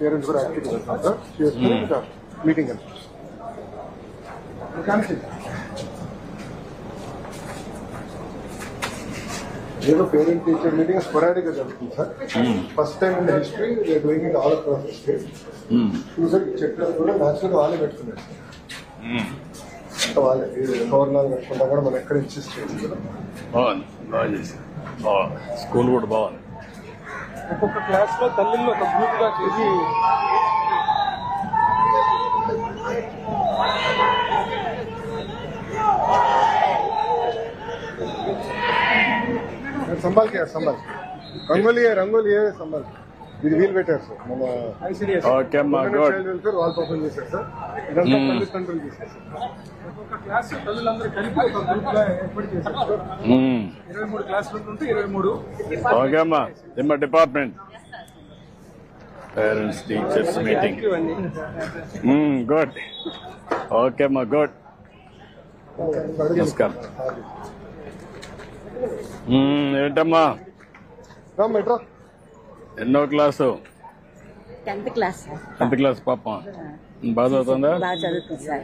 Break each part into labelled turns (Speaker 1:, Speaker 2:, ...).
Speaker 1: Parents కూడా యాక్టివ్గా ఉంటాం సార్. చేసుకుని ఇంకా మీటింగ్ వెళ్తాం. ఏదో పేరెంట్ టీచర్ మీటింగ్ స్పొరాడిక్ గా జరుగుతుంది sir. First time in history we are doing it all across the state. చూసారు చెట్లు కూడా న్యాచురల్ వాళ్ళే పెట్టుకున్నారు సార్. వాళ్ళే గవర్నర్ పెట్టుకుంటా కూడా మనం ఎక్కడ ఇన్సిస్ట్ చేయాలి.
Speaker 2: బాగుంది, బాగా చేశారు. స్కూల్ కూడా బాగుంది.
Speaker 1: ఒక్కొక్క క్లాస్ లో తల్లిళ్ళు ఒక గ్రూప్ గా చేసి संभाल के रंगोली है संभाल ఇది వీల్ పెట్టారు సార్. మన చైల్డ్ వెల్ఫేర్ వాల్ ఓపెన్ చేశారు సార్. ఇదంతా తల్లి కంట్రోల్ చేశారు సార్. ఒక్కొక్క క్లాస్ తల్లులందరూ కలిపి ఒక గ్రూప్ గా ఏర్పాటు చేశారు సార్. 23 క్లాస్ రూమ్స్ ఉంటే 23.
Speaker 2: ఓకే అమ్మా. మా department parents teachers meeting. Good. Okay అమ్మా, గుడ్. నమస్కారం. ఏంటమ్మా ఎన్నో class?
Speaker 3: 10th class.
Speaker 2: 10th class పాప బాగా చదువుతుందా?
Speaker 3: బాగా చదువుతుంది సార్.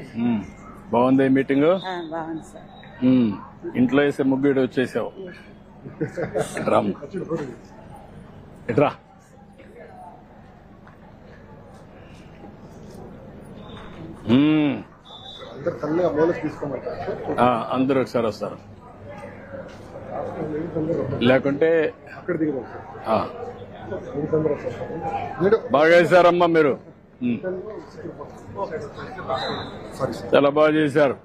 Speaker 2: బాగుంది మీటింగ్.
Speaker 3: బాగుంది సార్.
Speaker 2: ఇంట్లో వేసే ముగ్గు ఇటు వచ్చేసావు. ఇట్రా. అందరూ ఒకసారి వస్తారు, లేకుంటే బాగా చేశారమ్మా మీరు. చాలా బాగా చేశారు.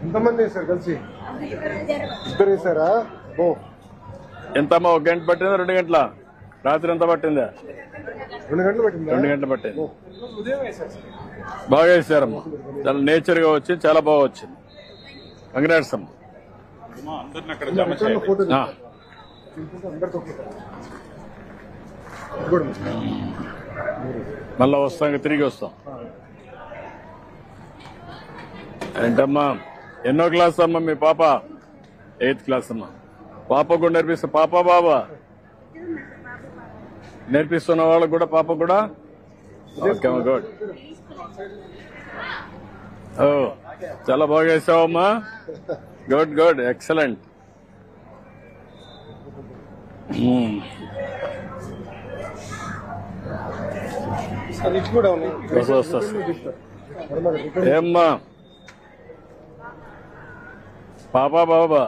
Speaker 1: ఎంతమంది వేశారు కలిసి? ఇద్దరు వేశారా?
Speaker 2: ఎంతమ్మా? 1 గంట పట్టిందా? 2 గంటల? రాత్రి ఎంత పట్టిందా?
Speaker 1: 2 గంటలు పట్టింది.
Speaker 2: 2 గంటలు పట్టింది. బాగా వేశారమ్మా. చాలా నేచర్ గా వచ్చి చాలా బాగా వచ్చింది. కంగ్రాట్స్ అమ్మా. మళ్ళా వస్తాం, తిరిగి వస్తాం. ఏంటమ్మా ఎన్నో క్లాస్ అమ్మా మీ పాప? 8th క్లాస్ అమ్మా. పాప కూడా నేర్పిస్తా? పాప బాబా నేర్పిస్తున్న వాళ్ళకు కూడా పాప కూడా? ఓకే అమ్మా, గుడ్. ఓ చాలా బాగా వేసావమ్మా. Good good, excellent. ఏమ్మా పాపా బాబా?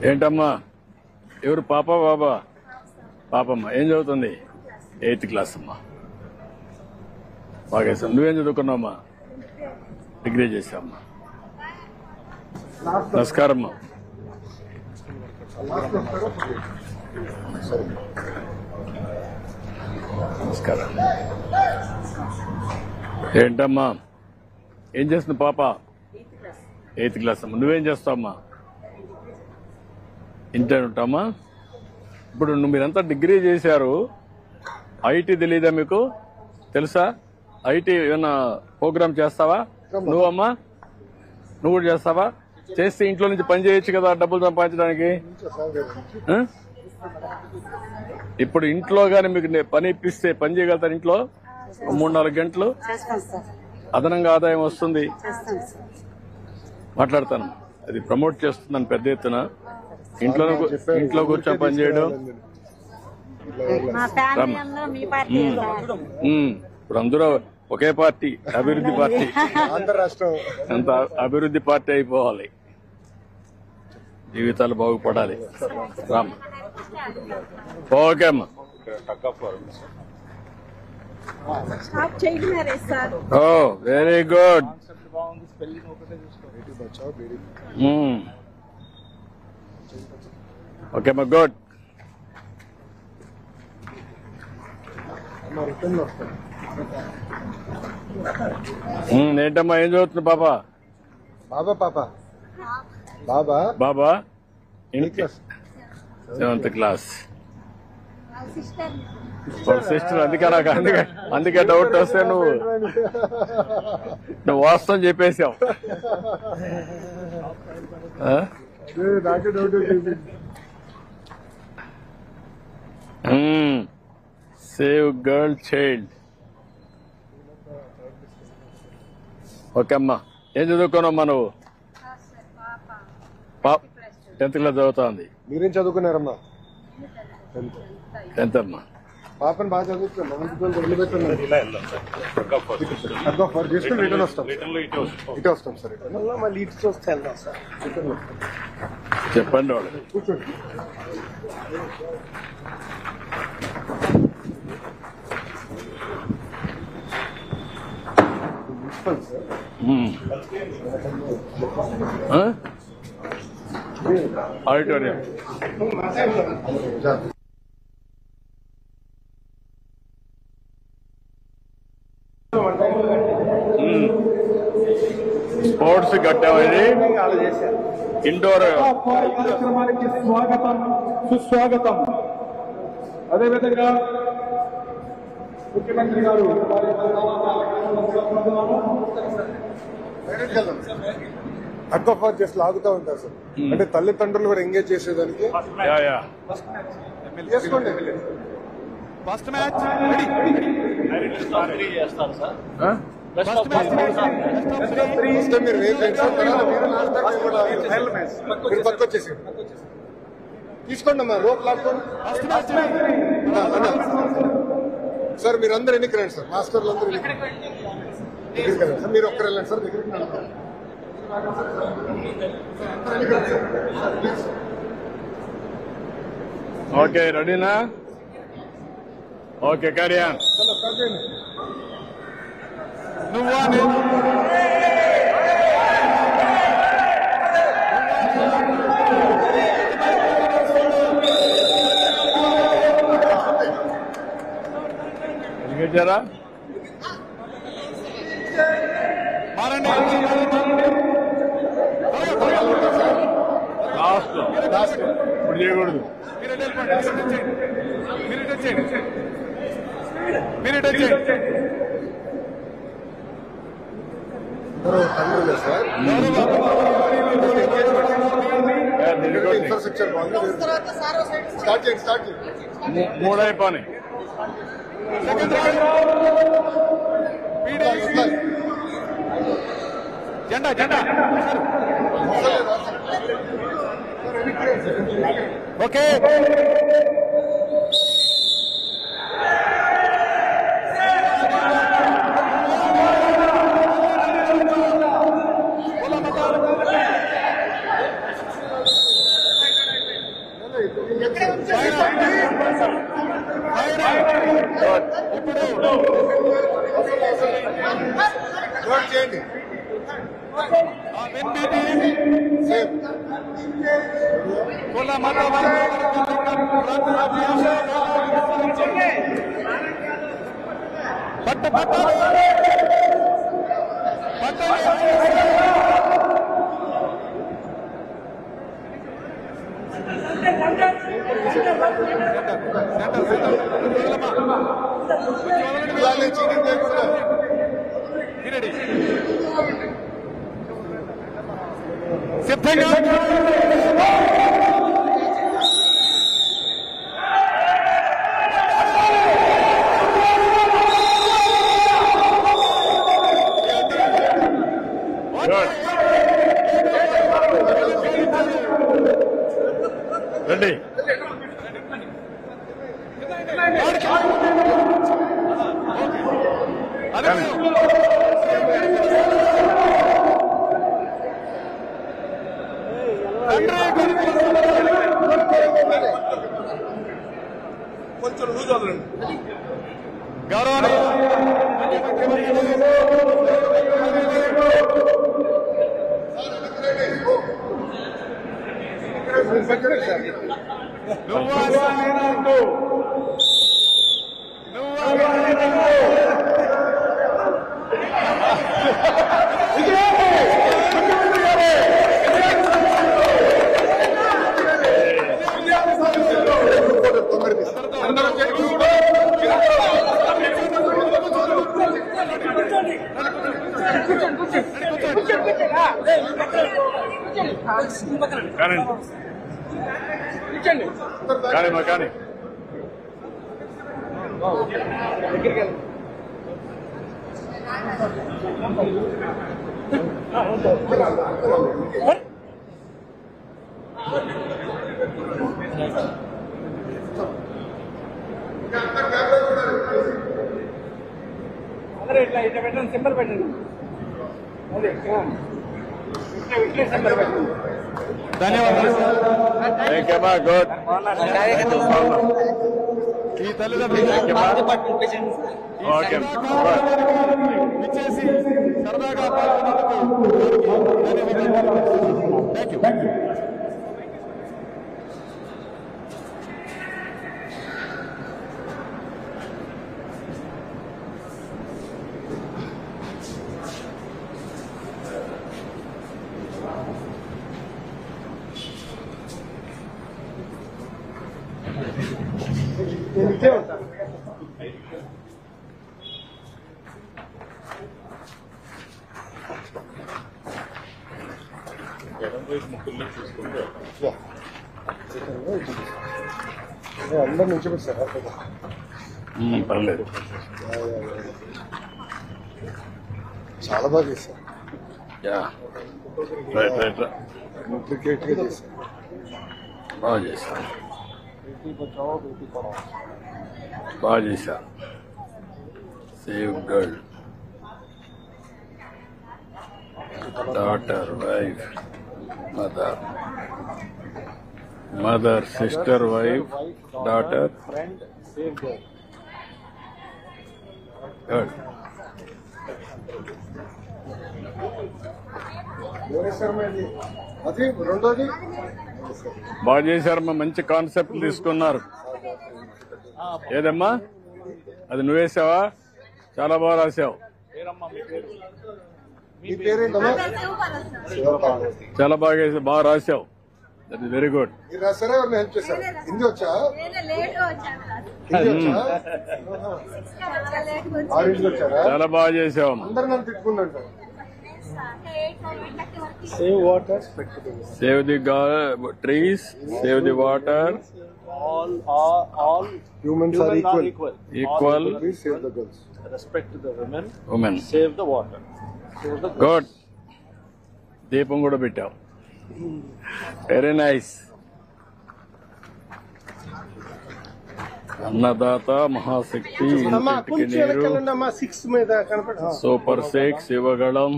Speaker 2: ఏంటమ్మా ఎవరు పాపా బాబా? పాపమ్మ ఏం చదువుతుంది? 8th క్లాస్ అమ్మా. బాగా వేసాం. నువ్వేం చదువుకున్నావమ్మా? డిగ్రీ చేసావమ్మా. నమస్కారం అమ్మా. నమస్కారం. ఏంటమ్మా ఏం చేస్తుంది పాప? 8th క్లాస్ అమ్మా. నువ్వేం చేస్తావమ్మా? ఇంటర్ ఉంటామా? ఇప్పుడు మీరంతా డిగ్రీ చేశారు, ఐటీ తెలీదా మీకు? తెలుసా? ఐటీ ఏమన్నా ప్రోగ్రామ్ చేస్తావా నువ్వమ్మా? నువ్వు కూడా చేస్తావా? చేస్తే ఇంట్లో నుంచి పని చేయొచ్చు కదా డబ్బులు సంపాదించడానికి. ఇప్పుడు ఇంట్లో గానీ మీకు పని ఇప్పిస్తే పని చేయగలుగుతారు ఇంట్లో 3-4 గంటలు అదనంగా ఆదాయం వస్తుంది. మాట్లాడతాను, అది ప్రమోట్ చేస్తుందని పెద్ద ఎత్తున. ఇంట్లో కూర్చొని పని చేయడం. ఇప్పుడు అందరూ ఒకే పార్టీ, అభివృద్ధి పార్టీ. అంత అభివృద్ధి పార్టీ అయిపోవాలి, జీవితాలు బాగుపడాలి. రామ్ ఓకే అమ్మా. ఓ వెరీ గుడ్. ఓకే అమ్మా, గుడ్. ఏంటమ్మా ఏం చదువుతుంది పాప?
Speaker 1: బాబా పాప బాబా
Speaker 2: బాబా 7th క్లాస్. సిస్టర్. అందుకే డౌట్ వస్తే నువ్వు వాస్తవం చెప్పేశావు.
Speaker 1: నాకే డౌట్ వచ్చింది.
Speaker 2: Save girl child. ఓకే అమ్మా, ఏం చదువుకోనమ్మా నువ్వు? 10th క్లాస్ చదువుతోంది.
Speaker 1: మీరేం చదువుకున్నారమ్మా?
Speaker 2: 10th అమ్మా.
Speaker 1: పాపని బాగా చదువుతున్నాం. చేసుకుని రిటర్న్ వస్తాం. ఇటే వస్తాం సార్. మళ్ళీ ఇటు చూస్తే వెళ్దాం సార్.
Speaker 2: చెప్పండి వాళ్ళు.
Speaker 1: కూర్చోండి.
Speaker 2: ఆడిటోరియం. స్పోర్ట్స్ కట్టామని ఇండోర్
Speaker 4: కార్యక్రమానికి స్వాగతం, సుస్వాగతం. అదేవిధంగా ముఖ్యమంత్రి గారు
Speaker 1: హక్ ఆఫ్ జస్ట్ లాగుతూ ఉంటారు సార్. అంటే తల్లిదండ్రులు కూడా ఎంగేజ్ చేసేదానికి చేసుకోండి.
Speaker 4: ఫస్ట్ మ్యాచ్
Speaker 1: మీరు పక్క వచ్చేసి తీసుకోండి అమ్మా. రోప్ లాక్కోండి సార్. మీరు అందరు ఎన్నికి రండి సార్. మాస్టర్లు అందరూ దగ్గరికి రండి సార్. మీరు ఒక్కరు వెళ్ళండి సార్. దగ్గరికి రండి.
Speaker 2: ఓకే, రెడీనా? Okay, carry on.
Speaker 4: నువ్వా
Speaker 2: ఎలిగేచారా? లాస్ట్ ఇప్పుడు చేయకూడదు.
Speaker 1: ఇన్ఫ్రాస్ట్రక్చర్ బాగుంది. స్టార్ట్ చేయండి.
Speaker 2: 3 అయిపోయి.
Speaker 4: జెండా జెండా. ఓకే,
Speaker 1: చేయండి.
Speaker 4: సిద్ధంగా
Speaker 2: రెడీ.
Speaker 1: కొంచెం లూజ్ వదలండి.
Speaker 2: కానీ కానీ మా కానీ
Speaker 5: ఇట్లా ఇట్లా పెట్టండి, సింబల్ పెట్టండి. అదే ఇట్లా సింబల్ పెట్టండి.
Speaker 4: ధన్యవాదాలు సార్.
Speaker 2: థ్యాంక్ యూ మా గుడ్
Speaker 4: ఈ తల్లిదండ్రులు
Speaker 2: ఓకే
Speaker 4: ఇచ్చేసి సరదాగా పాల్గొన్నందుకు ధన్యవాదాలు. Thank you.
Speaker 1: నేను ఇచ్చే ఉంటాను. అందరు నుంచి సార్
Speaker 2: పర్లేదు
Speaker 1: చాలా బాగా చేశారు.
Speaker 2: యా రైట్ రైట్
Speaker 1: ఇంట్రికేట్ గా చేశారు.
Speaker 2: బాగా చేశారు బాగా చేశారు. Save girl daughter wife mother mother sister wife daughter
Speaker 5: friend save girl.
Speaker 2: Good
Speaker 1: అది రెండోది
Speaker 2: బాగా చేశారమ్మా. మంచి కాన్సెప్ట్ తీసుకున్నారు. ఏదమ్మా అది నువ్వేసావా? చాలా బాగా రాసావు.
Speaker 1: మీ పేరేంటమ్మా?
Speaker 2: చాలా బాగా రాసావు. That is very good.
Speaker 1: మీరు రాసారా ఎవరిని హెల్ప్ చేశారు? హిందీ వచ్చా? హిందీ వచ్చా? ఆరెంజ్ వచ్చారా?
Speaker 2: చాలా బాగా చేసావమ్మా.
Speaker 1: అందరు నన్ను తిట్టుకుందంటారు.
Speaker 5: Save water.
Speaker 2: Save the trees, save the water,
Speaker 5: all
Speaker 1: Humans are equal.
Speaker 2: Equal,
Speaker 1: Please save the girls.
Speaker 5: respect the women,
Speaker 2: women.
Speaker 5: save the water, save the
Speaker 2: good. దీపం కూడా పెట్టావు. Very nice. అన్నదాత మహాశక్తి, ఇంటికి నీరు,
Speaker 1: 6 మీద కనపడ
Speaker 2: సూపర్ 6 ఇవ్వగలం,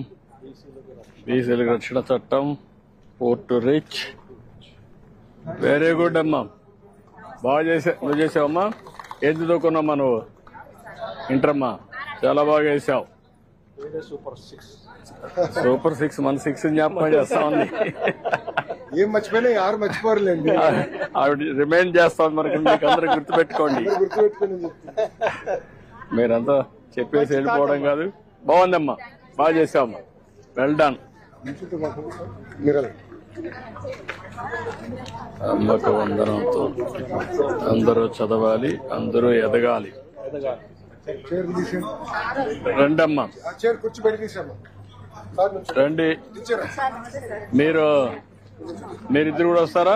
Speaker 2: బీసీల రక్షణ చట్టం, పోర్ట్ రిచ్. వెరీ గుడ్ అమ్మా. బాగా నువ్వు చేసావమ్మా. ఏం చదువుకున్నామ్మా నువ్వు? ఇంటరమ్మా. చాలా బాగా చేసావు.
Speaker 5: super 6.
Speaker 2: సూపర్ 6. మన 6 జ్ఞాపకం చేస్తా ఉంది.
Speaker 1: ఏం మర్చిపోయినా 6 మర్చిపోరులేండి.
Speaker 2: ఆవిడ రిమైండ్ చేస్తా ఉంది మనకి. మీకు అందరూ గుర్తుపెట్టుకోండి.
Speaker 1: గుర్తుపెట్టుకుని
Speaker 2: మీరంతా చెప్పేసి వెళ్ళిపోవడం కాదు. బాగుందమ్మా. బాగా చేసావమ్మా. Well done.
Speaker 1: మీరు
Speaker 2: అమ్మకు వందనంతో అందరూ చదవాలి, అందరూ ఎదగాలి.
Speaker 1: చైర్ తీసేయండి.
Speaker 2: రండమ్మా,
Speaker 1: ఆ చైర్ కూర్చోబెట్టి తీసాము. సార్ నుంచి
Speaker 2: రండి.
Speaker 1: టీచర్
Speaker 2: మీరిద్దరు కూడా వస్తారా?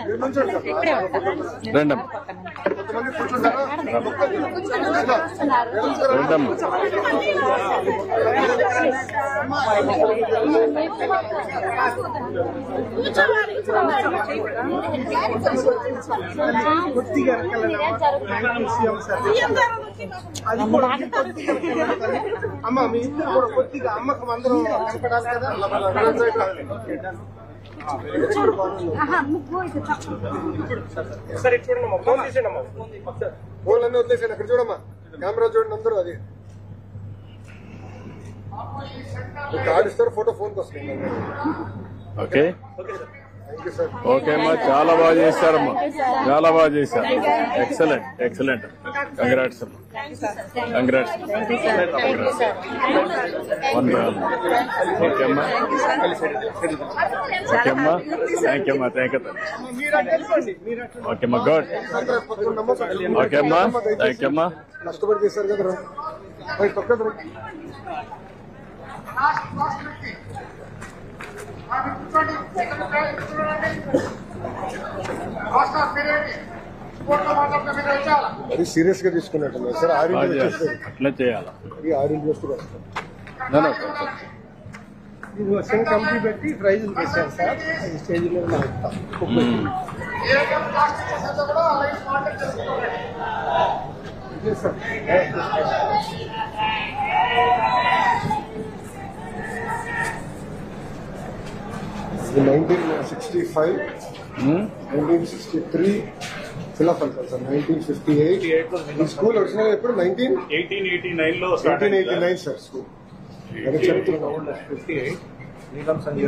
Speaker 1: మీరు నుంచోండి సార్.
Speaker 2: రండమ్మా,
Speaker 1: కొంతమంది కూర్చుంటారా?
Speaker 2: రండమ్మా.
Speaker 1: అమ్మ మీ ఇద్దరు కూడా కొద్దిగా అమ్మకు అందరం కనపడాలి కదా. సరే చూడండి, ఫోన్ తీసేయండి అమ్మా. ఫోన్ అన్నీ వదిలేసాను. అక్కడ చూడమ్మా, కెమెరా చూడండి అందరూ. అది కార్డు ఇస్తారు, ఫోటో ఫోన్కి వస్తుంది.
Speaker 2: Okay
Speaker 1: thank you sir.
Speaker 2: Okay అమ్మా. చాలా బాగా చేశారమ్మా. చాలా బాగా చేశారు. Excellent excellent. కంగ్రాట్స్ అమ్మా. కంగ్రాట్స్. ఓకే అమ్మా. ఓకే అమ్మా. థ్యాంక్ యూ అమ్మా. Thank you. ఓకే అమ్మా. గుడ్. ఓకే అమ్మా. థ్యాంక్ యూ అమ్మా.
Speaker 1: కష్టపడి చేశారు కదా. పక్కన అది సీరియస్ గా తీసుకున్నట్టున్నారు సార్.
Speaker 2: అట్లా చేయాలా?
Speaker 1: 6 వస్తూ వస్తాం.
Speaker 5: వర్షం కంపెనీ పెట్టి ప్రైజులు పెట్టారు సార్. స్టేజ్ మీద సార్
Speaker 1: 1965, 1963 ఫిలాఫల్ సార్. 1958 ఈ స్కూల్ ఒరిజినల్ ఎప్పుడు 1889 సార్ స్కూల్. అదే చెప్తున్నాం.
Speaker 5: 58 నీలం సంజయ్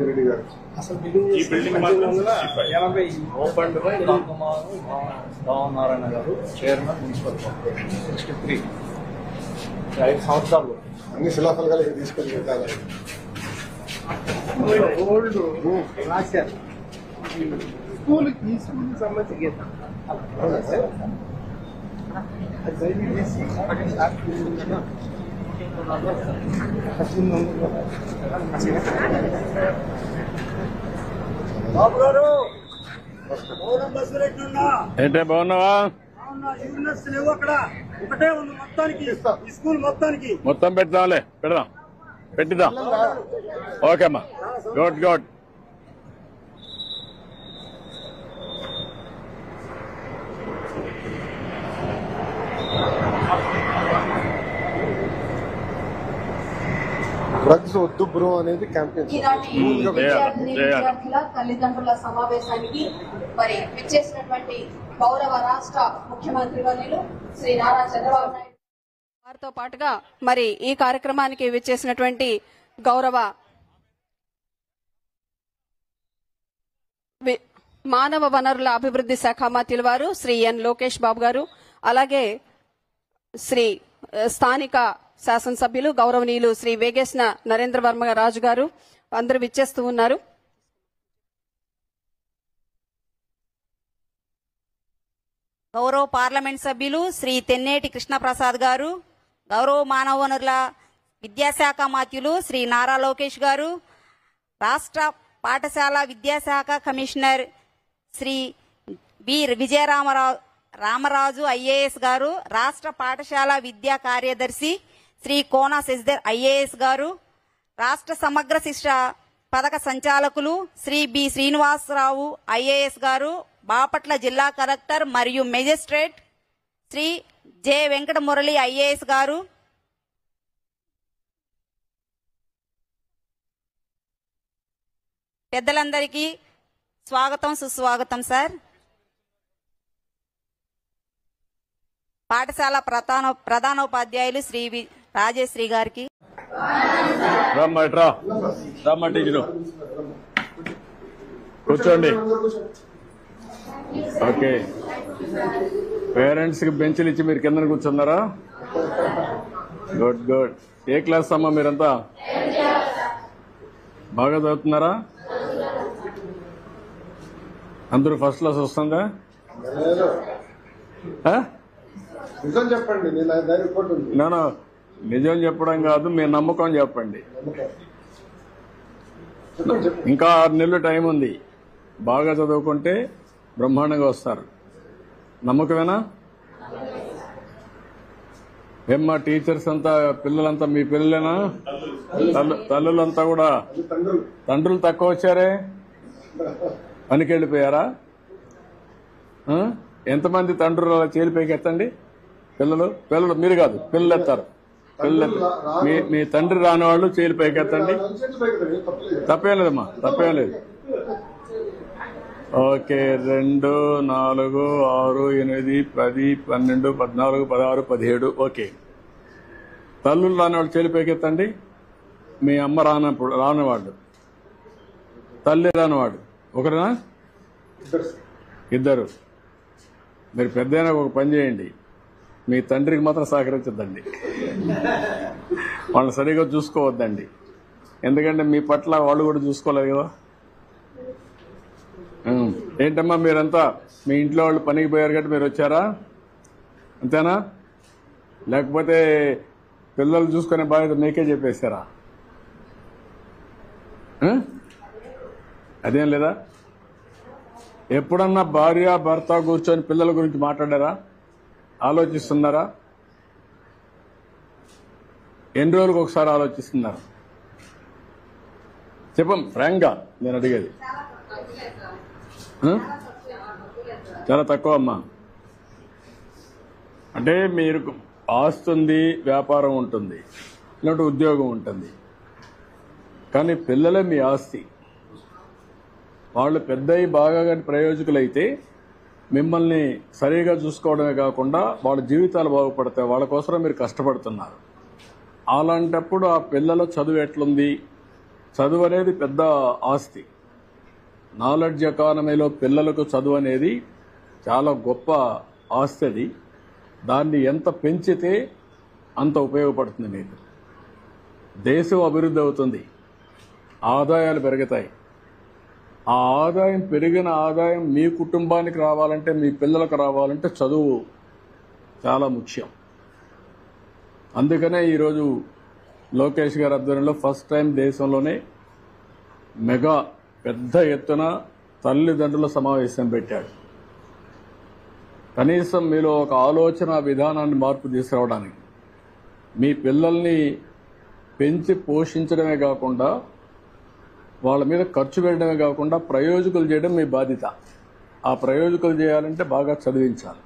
Speaker 5: రెడ్డి గారు అసలు బిల్డింగ్ 1980 ఓపెన్ బై నారాయణ గారు చైర్మన్ మున్సిపల్ కార్పొరేషన్. 63 5 సంవత్సరాలు
Speaker 1: అన్ని శిలాఫల్ గా తీసుకొని పెట్టాలి.
Speaker 5: ఓల్డ్ రాశారు స్కూల్ ఈ స్కూల్ సంబంధించి
Speaker 6: బాబు గారు బస్సులెట్లున్నా
Speaker 2: ఏంటే బాగున్నావా?
Speaker 6: యూనివర్స్ లేవు అక్కడ, ఒకటే ఉంది మొత్తానికి ఈ స్కూల్ మొత్తానికి.
Speaker 2: మొత్తం పెడదాంలే, పెడదాం, పెట్టిద్దాం. ఓకే అమ్మా, గుడ్ గుడ్.
Speaker 1: డ్రగ్స్ వద్దు బ్రో అనేది క్యాంపెయిన్.
Speaker 7: ఈనాటి విద్యార్థుల తల్లిదండ్రుల సమావేశానికి మరి విచ్చేసినటువంటి గౌరవ రాష్ట్ర ముఖ్యమంత్రి వర్యులు శ్రీ నారా చంద్రబాబు నాయుడు వారితో పాటుగా మరి ఈ కార్యక్రమానికి విచ్చేసినటువంటి గౌరవ మానవ వనరుల అభివృద్ధి శాఖ మంత్రుల వారు శ్రీ ఎన్ లోకేష్ బాబు గారు, అలాగే శ్రీ స్థానిక శాసనసభ్యులు గౌరవనీయులు శ్రీ వేగేశ్న నరేంద్ర వర్మ రాజు గారు అందరూ విచ్చేస్తూ ఉన్నారు.
Speaker 8: గౌరవ పార్లమెంట్ సభ్యులు శ్రీ తెన్నేటి కృష్ణప్రసాద్ గారు, గౌరవ మానవ వనరుల విద్యాశాఖ మంత్రులు శ్రీ నారా లోకేష్ గారు, రాష్ట్ర పాఠశాల విద్యాశాఖ commissioner Shri B Ramaraju IAS garu, రాష్ట్ర పాఠశాల విద్యా కార్యదర్శి శ్రీ కోన శశిధర్ ఐఏఎస్ గారు, రాష్ట్ర సమగ్ర శిక్ష పథక సంచాలకులు శ్రీ బి శ్రీనివాసరావు ఐఏఎస్ గారు, బాపట్ల జిల్లా కలెక్టర్ మరియు magistrate Shri J Venkata Murali IAS garu, పెద్దలందరికీ స్వాగతం సుస్వాగతం సార్. పాఠశాల ప్రధానోపాధ్యాయులు శ్రీ రాజేశ్రీ గారికి
Speaker 2: రమ్మా టీచరు కూర్చోండి. ఓకే, పేరెంట్స్ కి బెంచ్లు ఇచ్చి మీరు కింద కూర్చున్నారా? Good good. ఏ క్లాస్ అమ్మా మీరంతా? బాగా చదువుతున్నారా? అందరూ ఫస్ట్ క్లాస్ వస్తుందా?
Speaker 1: నిజం చెప్పండి.
Speaker 2: నేను నిజం చెప్పడం కాదు, మీ నమ్మకం చెప్పండి. ఇంకా 6 నెలలు టైం ఉంది. బాగా చదువుకుంటే బ్రహ్మాండంగా వస్తారు. నమ్మకమేనా? ఏమ్మా టీచర్స్ అంతా, పిల్లలంతా మీ పిల్లలేనా? తల్లులంతా కూడా? తండ్రులు తక్కువ వచ్చారే, పనికి వెళ్ళిపోయారా? ఎంతమంది తండ్రులు అలా చేలిపైకి ఎత్తండి. పిల్లలు మీరు కాదు, పిల్లలు ఎత్తారు. మీ తండ్రి రాని వాళ్ళు చేలి పైకి ఎత్తండి. తప్పేం లేదమ్మా, తప్పేం లేదు. ఓకే, 2, 4, 6, 8, 10, 12, 14, 16, 17. ఓకే, తల్లులు రానివాళ్ళు చేలి పైకి ఎత్తండి. మీ అమ్మ రానివాళ్ళు, తల్లి రానివాడు ఒకరేనా? ఇద్దరు. మీరు పెద్దయినా ఒక పని చేయండి, మీ తండ్రికి మాత్రం సహకరించద్దండి. వాళ్ళని సరిగా చూసుకోవద్దండి, ఎందుకంటే మీ పట్ల వాళ్ళు కూడా చూసుకోలేదు కదా. ఏంటమ్మా మీరంతా మీ ఇంట్లో వాళ్ళు పనికి పోయారు కాబట్టి మీరు వచ్చారా? అంతేనా? లేకపోతే పిల్లలు చూసుకునే బాధ్యత మీకే చెప్పేశారా? అదేం లేదా? ఎప్పుడన్నా భార్య భర్త కూర్చొని పిల్లల గురించి మాట్లాడారా? ఆలోచిస్తున్నారా? ఎన్ని రోజులకు ఒకసారి ఆలోచిస్తున్నారు? చెప్పం ఫ్రాంక్గా నేను అడిగేది. చాలా తక్కువ అమ్మా. అంటే మీరు ఆస్తుంది, వ్యాపారం ఉంటుంది, ఇలాంటి ఉద్యోగం ఉంటుంది, కానీ పిల్లలే మీ ఆస్తి. వాళ్ళు పెద్దయి బాగా కానీ ప్రయోజకులైతే మిమ్మల్ని సరిగా చూసుకోవడమే కాకుండా వాళ్ళ జీవితాలు బాగుపడతాయి. వాళ్ళ కోసం మీరు కష్టపడుతున్నారు. అలాంటప్పుడు ఆ పిల్లల చదువు ఎట్లుంది? చదువు అనేది పెద్ద ఆస్తి. నాలెడ్జ్ ఎకానమీలో పిల్లలకు చదువు అనేది చాలా గొప్ప ఆస్తి. అది దాన్ని ఎంత పెంచితే అంత ఉపయోగపడుతుంది మీకు. దేశం అభివృద్ధి అవుతుంది, ఆదాయాలు పెరుగుతాయి. ఆ ఆదాయం పెరిగిన ఆదాయం మీ కుటుంబానికి రావాలంటే, మీ పిల్లలకు రావాలంటే చదువు చాలా ముఖ్యం. అందుకనే ఈరోజు లోకేష్ గారి ఆధ్వర్యంలో ఫస్ట్ టైం దేశంలోనే మెగా పెద్ద ఎత్తున తల్లిదండ్రుల సమావేశం పెట్టాడు. కనీసం మీలో ఒక ఆలోచన విధానాన్ని మార్పు తీసుకురావడానికి, మీ పిల్లల్ని పెంచి పోషించడమే కాకుండా వాళ్ళ మీద ఖర్చు పెట్టడమే కాకుండా ప్రయోజకులు చేయడం మీ బాధ్యత. ఆ ప్రయోజకులు చేయాలంటే బాగా చదివించాలి.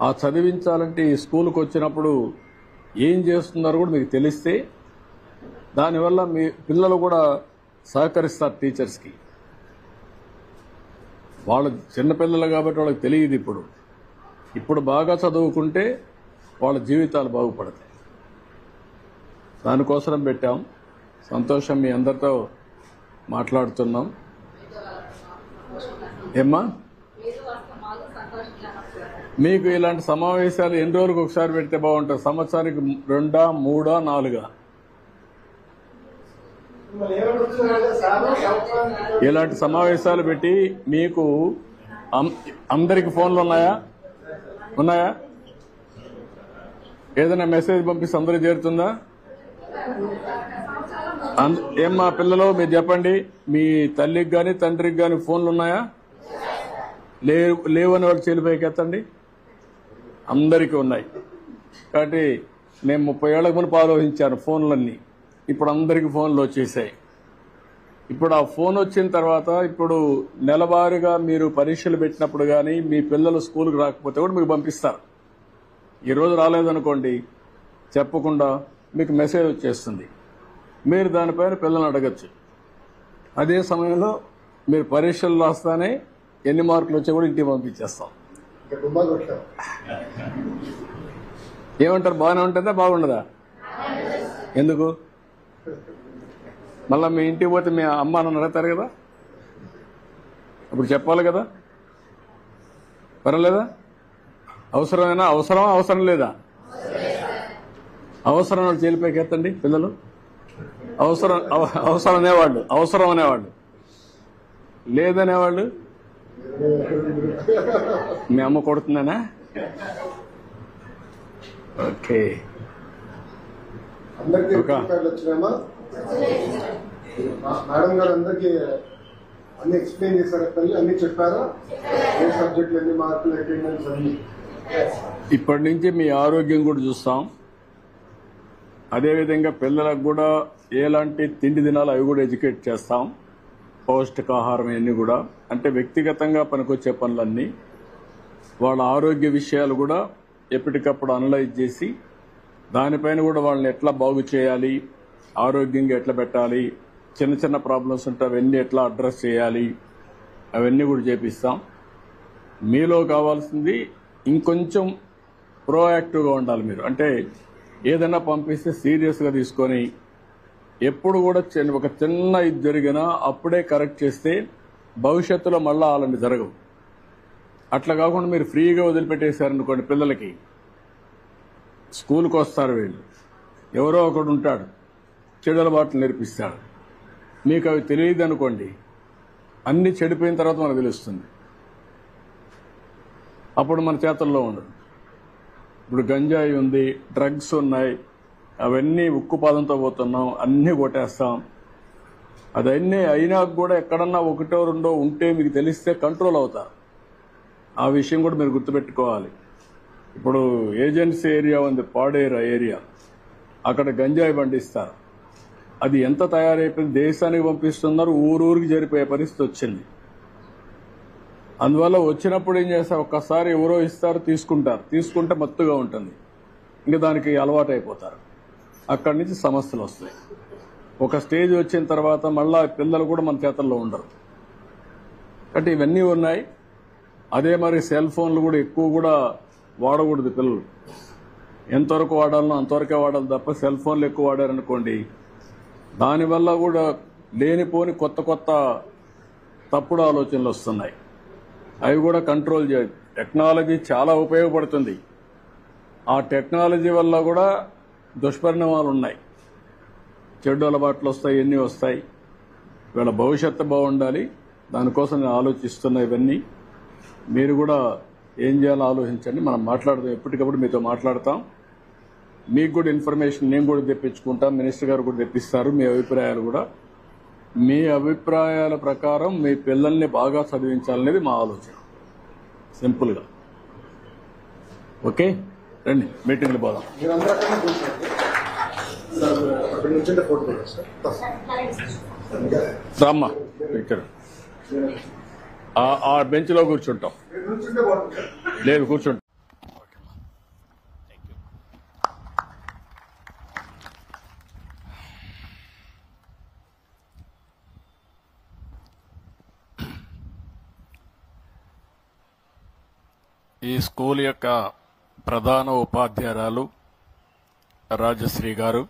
Speaker 2: ఆ చదివించాలంటే ఈ స్కూల్కి వచ్చినప్పుడు ఏం చేస్తున్నారో కూడా మీకు తెలిస్తే దానివల్ల మీ పిల్లలు కూడా సహకరిస్తారు టీచర్స్కి. వాళ్ళు చిన్నపిల్లలు కాబట్టి వాళ్ళకి తెలియదు. ఇప్పుడు బాగా చదువుకుంటే వాళ్ళ జీవితాలు బాగుపడతాయి. దానికోసం పెట్టాం. సంతోషం, మీ అందరితో మాట్లాడుతున్నాం. ఏమ్మా, మీకు ఇలాంటి సమావేశాలు ఎన్ని రోజులకు ఒకసారి పెడితే బాగుంటుంది? సంవత్సరానికి 2, 3, 4 ఇలాంటి సమావేశాలు పెట్టి మీకు అందరికి ఫోన్లు ఉన్నాయా? ఏదైనా మెసేజ్ పంపిస్తే అందరూ చేరుతుందా? ఏమ్మా పిల్లలు, మీరు చెప్పండి, మీ తల్లికి కానీ తండ్రికి కానీ ఫోన్లు ఉన్నాయా? లేవని వాళ్ళు చెల్లిపైకి ఎత్తండి. అందరికీ ఉన్నాయి. కాబట్టి నేను 30 ఏళ్ల మునుపు ఆలోచించాను ఫోన్లన్నీ. ఇప్పుడు అందరికీ ఫోన్లు వచ్చేసాయి. ఇప్పుడు ఆ ఫోన్ వచ్చిన తర్వాత ఇప్పుడు నెలవారీగా మీరు పరీక్షలు పెట్టినప్పుడు కానీ మీ పిల్లలు స్కూల్కి రాకపోతే కూడా మీకు పంపిస్తారు. ఈరోజు రాలేదనుకోండి, చెప్పకుండా మీకు మెసేజ్ వచ్చేస్తుంది. మీరు దానిపైన పిల్లల్ని అడగచ్చు. అదే సమయంలో మీరు పరీక్షలు రాస్తానే ఎన్ని మార్కులు వచ్చా కూడా ఇంటికి పంపించేస్తాం. ఏమంటారు? బాగానే ఉంటుందా, బాగుండదా? ఎందుకు? మళ్ళీ మీ ఇంటికి పోతే మీ అమ్మ నన్ను అడుగుతారు కదా, అప్పుడు చెప్పాలి కదా. పర్వాలేదా? అవసరం లేదా? అవసరం వాళ్ళు జైలుపైకి ఎత్తండి పిల్లలు. అవసరం అనేవాళ్ళు లేదనేవాళ్ళు మీ అమ్మ కొడుతుందనా? ఓకే.
Speaker 1: మేడం గారు అందరికి అన్ని ఎక్స్ప్లెయిన్ చేశారు, అన్ని చెప్పారా? ఏ సబ్జెక్టులు ఎన్ని మార్కులు, అటెండెన్స్ అన్ని.
Speaker 2: ఇప్పటి నుంచి మీ ఆరోగ్యం కూడా చూస్తాం. అదేవిధంగా పిల్లలకు కూడా ఎలాంటి తిండి తినాలో అవి కూడా ఎడ్యుకేట్ చేస్తాం. పౌష్టికాహారం అన్నీ కూడా, అంటే వ్యక్తిగతంగా పనికొచ్చే పనులన్నీ, వాళ్ళ ఆరోగ్య విషయాలు కూడా ఎప్పటికప్పుడు అనలైజ్ చేసి దానిపైన కూడా వాళ్ళని ఎట్లా బాగు చేయాలి, ఆరోగ్యంగా ఎట్లా పెట్టాలి, చిన్న చిన్న ప్రాబ్లమ్స్ ఉంటే అవన్నీ ఎట్లా అడ్రస్ చేయాలి, అవన్నీ కూడా చేపిస్తాం. మీలో కావాల్సింది ఇంకొంచెం ప్రోయాక్టివ్గా ఉండాలి మీరు. అంటే ఏదైనా పంపిస్తే సీరియస్గా తీసుకొని ఎప్పుడు కూడా ఒక చిన్న ఇది జరిగినా అప్పుడే కరెక్ట్ చేస్తే భవిష్యత్తులో మళ్ళా అలాంటి జరగవు. అట్లా కాకుండా మీరు ఫ్రీగా వదిలిపెట్టేశారనుకోండి, పిల్లలకి స్కూల్కి వస్తారు వీళ్ళు, ఎవరో ఒకడు ఉంటాడు చెడు అలవాట్లు నేర్పిస్తాడు. మీకు అవి తెలియదు అనుకోండి, అన్ని చెడిపోయిన తర్వాత మనకు తెలుస్తుంది. అప్పుడు మన చేతుల్లో ఉండదు. ఇప్పుడు గంజాయి ఉంది, డ్రగ్స్ ఉన్నాయి, అవన్నీ ఉక్కుపాదంతో పోతున్నాం, అన్నీ కొట్టేస్తాం. అదన్నీ అయినా కూడా ఎక్కడన్నా ఒకటో రెండో ఉంటే మీకు తెలిస్తే కంట్రోల్ అవుతారు. ఆ విషయం కూడా మీరు గుర్తుపెట్టుకోవాలి. ఇప్పుడు ఏజెన్సీ ఏరియా ఉంది, పాడేరు ఏరియా, అక్కడ గంజాయి పండిస్తారు. అది ఎంత తయారైపోయింది, దేశానికి పంపిస్తున్నారు, ఊరూరికి జరిపోయే పరిస్థితి వచ్చింది. అందువల్ల వచ్చినప్పుడు ఏం చేస్తారు, ఒక్కసారి ఎవరో ఇస్తారు, తీసుకుంటారు, తీసుకుంటే మత్తుగా ఉంటుంది, ఇంకా దానికి అలవాటు అయిపోతారు. అక్కడి నుంచి సమస్యలు వస్తాయి. ఒక స్టేజ్ వచ్చిన తర్వాత మళ్ళా పిల్లలు కూడా మన చేతల్లో ఉండరు. కాబట్టి ఇవన్నీ ఉన్నాయి. అదే మరి సెల్ ఫోన్లు కూడా ఎక్కువ కూడా వాడకూడదు. పిల్లలు ఎంతవరకు వాడాలనో అంతవరకే వాడాలి తప్ప సెల్ ఫోన్లు ఎక్కువ వాడారనుకోండి, దానివల్ల కూడా లేనిపోని కొత్త కొత్త తప్పుడు ఆలోచనలు వస్తున్నాయి. అవి కూడా కంట్రోల్ చేయాలి. టెక్నాలజీ చాలా ఉపయోగపడుతుంది. ఆ టెక్నాలజీ వల్ల కూడా దుష్పరిణామాలు ఉన్నాయి. చెడు అలవాట్లు వస్తాయి, ఎన్ని వస్తాయి. వీళ్ళ భవిష్యత్తు బాగుండాలి, దానికోసం నేను ఆలోచిస్తున్నా. ఇవన్నీ మీరు కూడా ఏం చేయాలో ఆలోచించండి. మనం మాట్లాడదాం, ఎప్పటికప్పుడు మీతో మాట్లాడతాం. మీకు కూడా ఇన్ఫర్మేషన్ నేను కూడా తెప్పించుకుంటాం, మినిస్టర్ గారు కూడా తెప్పిస్తారు. మీ అభిప్రాయాలు కూడా, మీ అభిప్రాయాల ప్రకారం మీ పిల్లల్ని బాగా చదివించాలనేది మా ఆలోచన. సింపుల్గా. ఓకే, రండి మీటింగ్లు పోదాం.
Speaker 1: మీరందరూ అక్కడ కూర్చోండి. సార్ అక్కడ నుంచి ఫోటో సార్
Speaker 2: రామ్మా, ఇక్కడ ఆ బెంచ్లో కూర్చుంటాం. లేదు, కూర్చుంటాం. ఈ స్కూల్ యొక్క ప్రధాన ఉపాధ్యాయురాలు రాజశ్రీ గారు,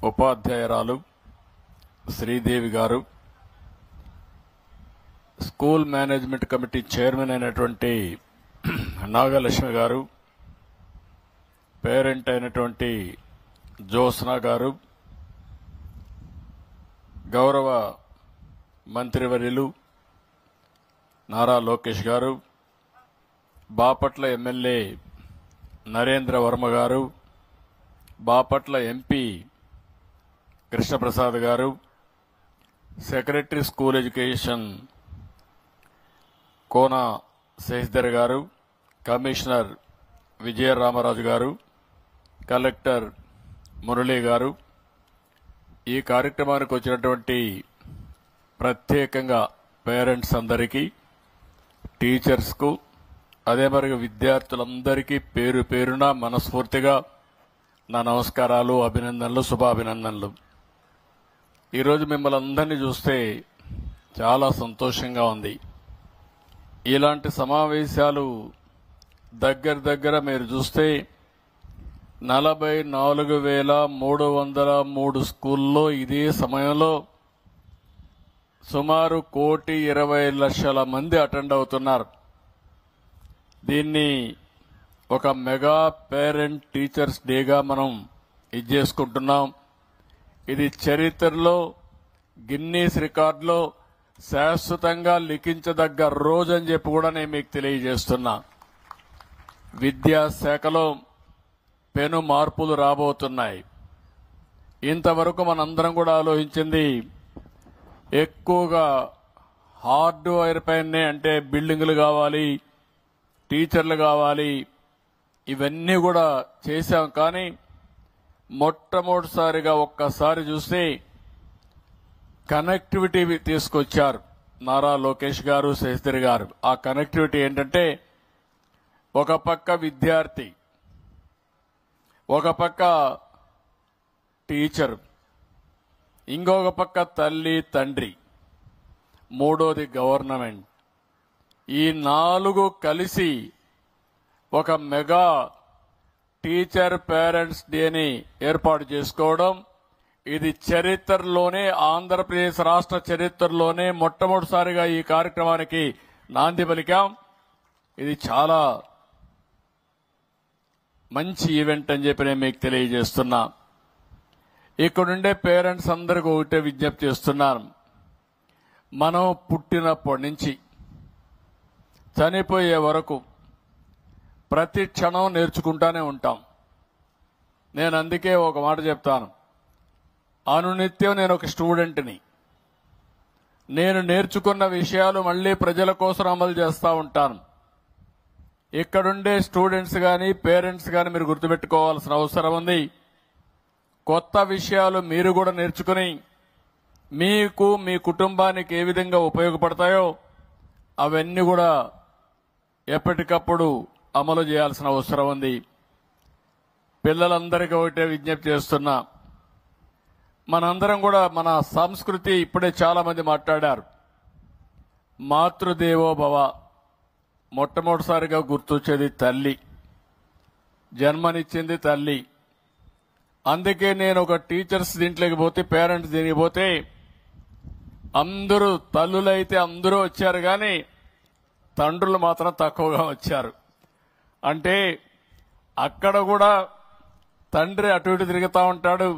Speaker 2: ఉపాధ్యాయురాలు శ్రీదేవి గారు, స్కూల్ మేనేజ్మెంట్ కమిటీ చైర్మన్ అయినటువంటి నాగలక్ష్మి గారు, పేరెంట్ అయినటువంటి జ్యోత్స్న గారు, గౌరవ మంత్రివర్యులు నారా లోకేష్ గారు, బాపట్ల ఎమ్మెల్యే నరేంద్ర వర్మ గారు, బాపట్ల ఎంపీ కృష్ణప్రసాద్ గారు, సెక్రటరీ స్కూల్ ఎడ్యుకేషన్ కోన శశిధర్ గారు, కమిషనర్ విజయరామరాజు గారు, కలెక్టర్ మురళీ గారు, ఈ కార్యక్రమానికి వచ్చినటువంటి ప్రత్యేకంగా పేరెంట్స్ అందరికీ, టీచర్స్కు, అదే మరి విద్యార్థులందరికీ పేరు పేరున మనస్ఫూర్తిగా నా నమస్కారాలు, అభినందనలు, శుభాభినందనలు. ఈరోజు మిమ్మల్ని అందరినీ చూస్తే చాలా సంతోషంగా ఉంది. ఇలాంటి సమావేశాలు దగ్గర మీరు చూస్తే 44,303 స్కూల్లో ఇదే సమయంలో సుమారు 1,20,00,000 మంది అటెండ్ అవుతున్నారు. దీన్ని ఒక మెగా పేరెంట్ టీచర్స్ డేగా మనం చేసుకుంటున్నాం. ఇది చరిత్రలో గిన్నీస్ రికార్డులో శాశ్వతంగా లిఖించదగ్గ రోజు అని చెప్పి కూడా నేను మీకు తెలియజేస్తున్నా. విద్యాశాఖలో పెను మార్పులు రాబోతున్నాయి. ఇంతవరకు మనందరం కూడా ఆలోచించింది ఎక్కువగా హార్డ్వేర్ పైనే, అంటే బిల్డింగులు కావాలి, టీచర్లు కావాలి, ఇవన్నీ కూడా చేశాం. కానీ మొట్టమొదటిసారిగా ఒక్కసారి చూస్తే కనెక్టివిటీ తీసుకొచ్చారు నారా లోకేష్ గారు, శశిధర్ గారు. ఆ కనెక్టివిటీ ఏంటంటే, ఒక పక్క విద్యార్థి, ఒక పక్క టీచర్, ఇంకొక పక్క తల్లి తండ్రి, మూడోది గవర్నమెంట్. ఈ 4 కలిసి ఒక మెగా టీచర్ పేరెంట్స్ డేని ఏర్పాటు చేసుకోవడం, ఇది చరిత్రలోనే, ఆంధ్రప్రదేశ్ రాష్ట్ర చరిత్రలోనే మొట్టమొదటిసారిగా ఈ కార్యక్రమానికి నాంది పలికాం. ఇది చాలా మంచి ఈవెంట్ అని చెప్పి నేను మీకు తెలియజేస్తున్నా. ఇక్కడుండే పేరెంట్స్ అందరికీ ఒకటే విజ్ఞప్తి చేస్తున్నాను. మనం పుట్టినప్పటి నుంచి చనిపోయే వరకు ప్రతి క్షణం నేర్చుకుంటానే ఉంటాం. నేను అందుకే ఒక మాట చెప్తాను. అనునిత్యం నేను ఒక స్టూడెంట్ని. నేను నేర్చుకున్న విషయాలు మళ్లీ ప్రజల కోసం అమలు చేస్తూ ఉంటాను. ఇక్కడుండే స్టూడెంట్స్ కానీ పేరెంట్స్ కానీ మీరు గుర్తుపెట్టుకోవాల్సిన అవసరం ఉంది. కొత్త విషయాలు మీరు కూడా నేర్చుకుని మీకు మీ కుటుంబానికి ఏ విధంగా ఉపయోగపడతాయో అవన్నీ కూడా ఎప్పటికప్పుడు అమలు చేయాల్సిన అవసరం ఉంది. పిల్లలందరికీ ఒకటే విజ్ఞప్తి చేస్తున్నా, మనందరం కూడా మన సంస్కృతి ఇప్పుడే చాలా మంది మాట్లాడారు. మాతృదేవో భవ, మొట్టమొదటిసారిగా గుర్తొచ్చేది తల్లి, జన్మనిచ్చింది తల్లి. అందుకే నేను ఒక టీచర్స్ దీంట్లోకి పోతే, పేరెంట్స్ దీనికి పోతే అందరూ తల్లులైతే అందరూ వచ్చారు, కానీ తండ్రులు మాత్రం తక్కువగా వచ్చారు. అంటే అక్కడ కూడా తండ్రి అటు ఇటు తిరుగుతూ ఉంటాడు,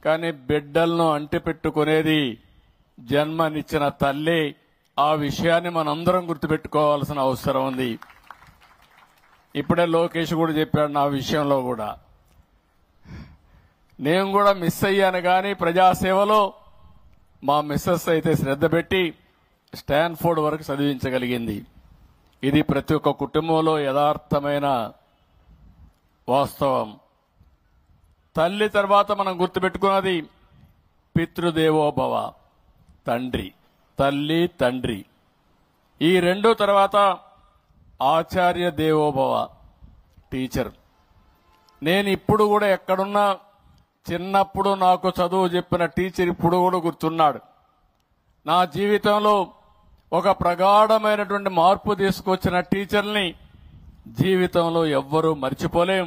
Speaker 2: కానీ బిడ్డలను అంటిపెట్టుకునేది జన్మనిచ్చిన తల్లి. ఆ విషయాన్ని మనందరం గుర్తుపెట్టుకోవాల్సిన అవసరం ఉంది. ఇప్పుడే లోకేష్ కూడా చెప్పాడు నా విషయంలో కూడా. నేను కూడా మిస్ అయ్యాను, కానీ ప్రజాసేవలో మా మిస్సెస్ అయితే శ్రద్ధ పెట్టి స్టాన్ఫోర్డ్ వరకు చదివించగలిగింది. ఇది ప్రతి ఒక్క కుటుంబంలో యథార్థమైన వాస్తవం. తల్లి తర్వాత మనం గుర్తుపెట్టుకున్నది పితృదేవోభవ, తండ్రి. తల్లి తండ్రి ఈ రెండు తర్వాత ఆచార్య దేవోభవ, టీచర్. నేను ఇప్పుడు కూడా ఎక్కడున్నా చిన్నప్పుడు నాకు చదువు చెప్పిన టీచర్ ఇప్పుడు కూడా గుర్తున్నాడు. నా జీవితంలో ఒక ప్రగాఢమైనటువంటి మార్పు తీసుకొచ్చిన టీచర్ని జీవితంలో ఎవ్వరూ మర్చిపోలేం.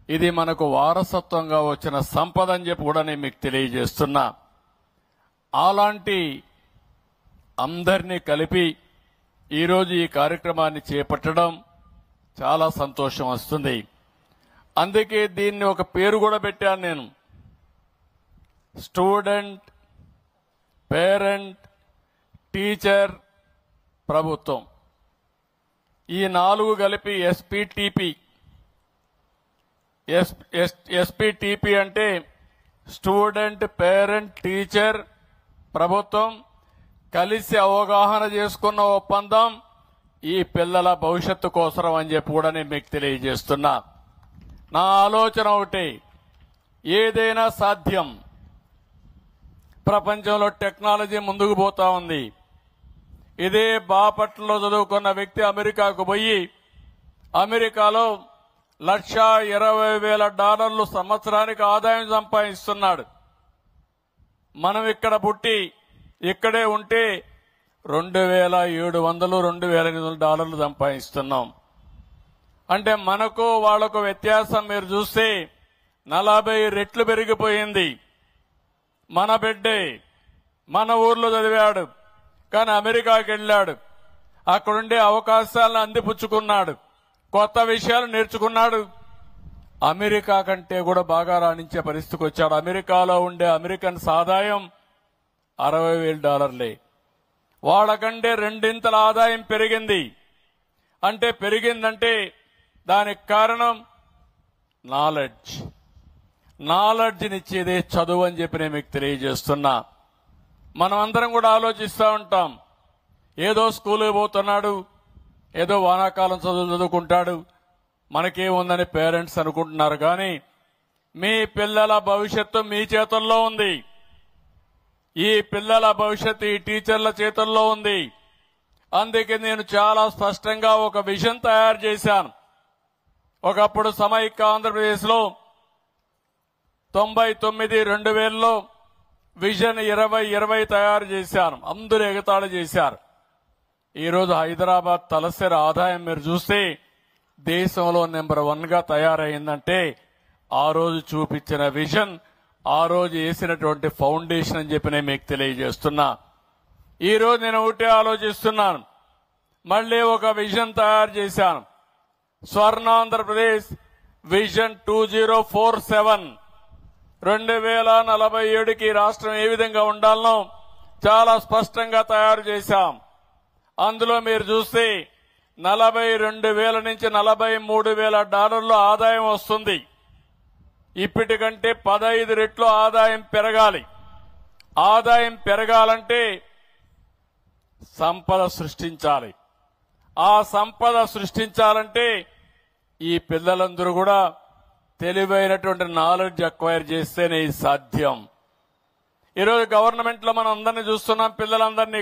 Speaker 2: ఇది మనకు వారసత్వంగా వచ్చిన సంపద అని చెప్పి కూడా నేను మీకు తెలియజేస్తున్నా. అలాంటి అందరినీ కలిపి ఈరోజు ఈ కార్యక్రమాన్ని చేపట్టడం చాలా సంతోషం వస్తుంది. అందుకే దీన్ని ఒక పేరు కూడా పెట్టాను నేను, స్టూడెంట్, పేరెంట్, టీచర్, ప్రభుత్వం. ఈ నాలుగు కలిపి ఎస్పీటీపీ. ఎస్పీటీపీ అంటే స్టూడెంట్, పేరెంట్, టీచర్, ప్రభుత్వం కలిసి అవగాహన చేసుకున్న ఒప్పందం ఈ పిల్లల భవిష్యత్తు కోసరం అని చెప్పి కూడా నేను మీకు తెలియజేస్తున్నా. నా ఆలోచన ఒకటి, ఏదైనా సాధ్యం. ప్రపంచంలో టెక్నాలజీ ముందుకు పోతా ఉంది. ఇదే బాపట్లలో చదువుకున్న వ్యక్తి అమెరికాకు పోయి అమెరికాలో $1,20,000 సంవత్సరానికి ఆదాయం సంపాదిస్తున్నాడు. మనం ఇక్కడ పుట్టి ఇక్కడే ఉంటే $2,700, $2,800 సంపాదిస్తున్నాం. అంటే మనకు వాళ్లకు వ్యత్యాసం మీరు చూస్తే 40 రెట్లు పెరిగిపోయింది. మన బిడ్డే మన ఊర్లో చదివాడు, కానీ అమెరికాకి వెళ్ళాడు. అక్కడుండే అవకాశాలను అందిపుచ్చుకున్నాడు, కొత్త విషయాలు నేర్చుకున్నాడు. అమెరికా కంటే కూడా బాగా రాణించే పరిస్థితికి వచ్చాడు. అమెరికాలో ఉండే అమెరికన్స్ ఆదాయం $60,000. వాళ్ళకంటే 2 ఆదాయం పెరిగింది. అంటే పెరిగిందంటే దానికి కారణం నాలెడ్జ్. నాలెడ్జ్నిచ్చేదే చదువు అని చెప్పి నేను మీకు తెలియజేస్తున్నా. మనం అందరం కూడా ఆలోచిస్తూ ఉంటాం, ఏదో స్కూల్కి పోతున్నాడు, ఏదో వానాకాలం చదువుకుంటాడు, మనకేముందని పేరెంట్స్ అనుకుంటున్నారు. కానీ మీ పిల్లల భవిష్యత్తు మీ చేతుల్లో ఉంది. ఈ పిల్లల భవిష్యత్తు ఈ టీచర్ల చేతుల్లో ఉంది. అందుకే నేను చాలా స్పష్టంగా ఒక విజన్ తయారు చేశాను. ఒకప్పుడు సమైక్య ఆంధ్రప్రదేశ్లో 99-2000లో విజన్ 2020 తయారు చేశాను. అందరూ ఎగతాళి చేశారు. ఈరోజు హైదరాబాద్ తలసరి ఆదాయం మీరు చూస్తే దేశంలో నెంబర్ 1గా తయారైందంటే ఆ రోజు చూపించిన విజన్, ఆ రోజు వేసినటువంటి ఫౌండేషన్ అని చెప్పి నేను మీకు తెలియజేస్తున్నా. ఈ రోజు నేను ఒకటే ఆలోచిస్తున్నాను, మళ్లీ ఒక విజన్ తయారు చేశాను. స్వర్ణాంధ్రప్రదేశ్ విజన్ 2047, 2047కి రాష్ట్రం ఏ విధంగా ఉండాలనో చాలా స్పష్టంగా తయారు చేశాం. అందులో మీరు చూస్తే 42,000 నుంచి $43,000 ఆదాయం వస్తుంది. ఇప్పటికంటే 15 రెట్లు ఆదాయం పెరగాలి. ఆదాయం పెరగాలంటే సంపద సృష్టించాలి. ఆ సంపద సృష్టించాలంటే ఈ పిల్లలందరూ కూడా తెలివైనటువంటి నాలెడ్జ్ అక్వైర్ చేస్తేనే ఇది సాధ్యం. ఈరోజు గవర్నమెంట్ లో మనం అందరినీ చూస్తున్నాం. పిల్లలందరినీ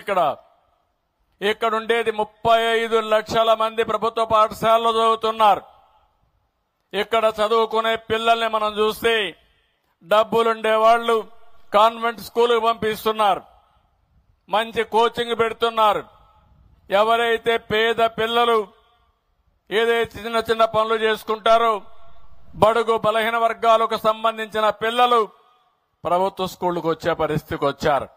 Speaker 2: ఇక్కడ ఉండేది 35 లక్షల మంది ప్రభుత్వ పాఠశాలలో చదువుతున్నారు. ఇక్కడ చదువుకునే పిల్లల్ని మనం చూస్తే డబ్బులుండే వాళ్ళు కాన్వెంట్ స్కూల్కి పంపిస్తున్నారు, మంచి కోచింగ్ పెడుతున్నారు. ఎవరైతే పేద పిల్లలు ఏదైతే చిన్న చిన్న పనులు చేసుకుంటారో బడుగు బలహీన వర్గాలకు సంబంధించిన పిల్లలు ప్రభుత్వ స్కూళ్లకు వచ్చే పరిస్థితికి వచ్చారు.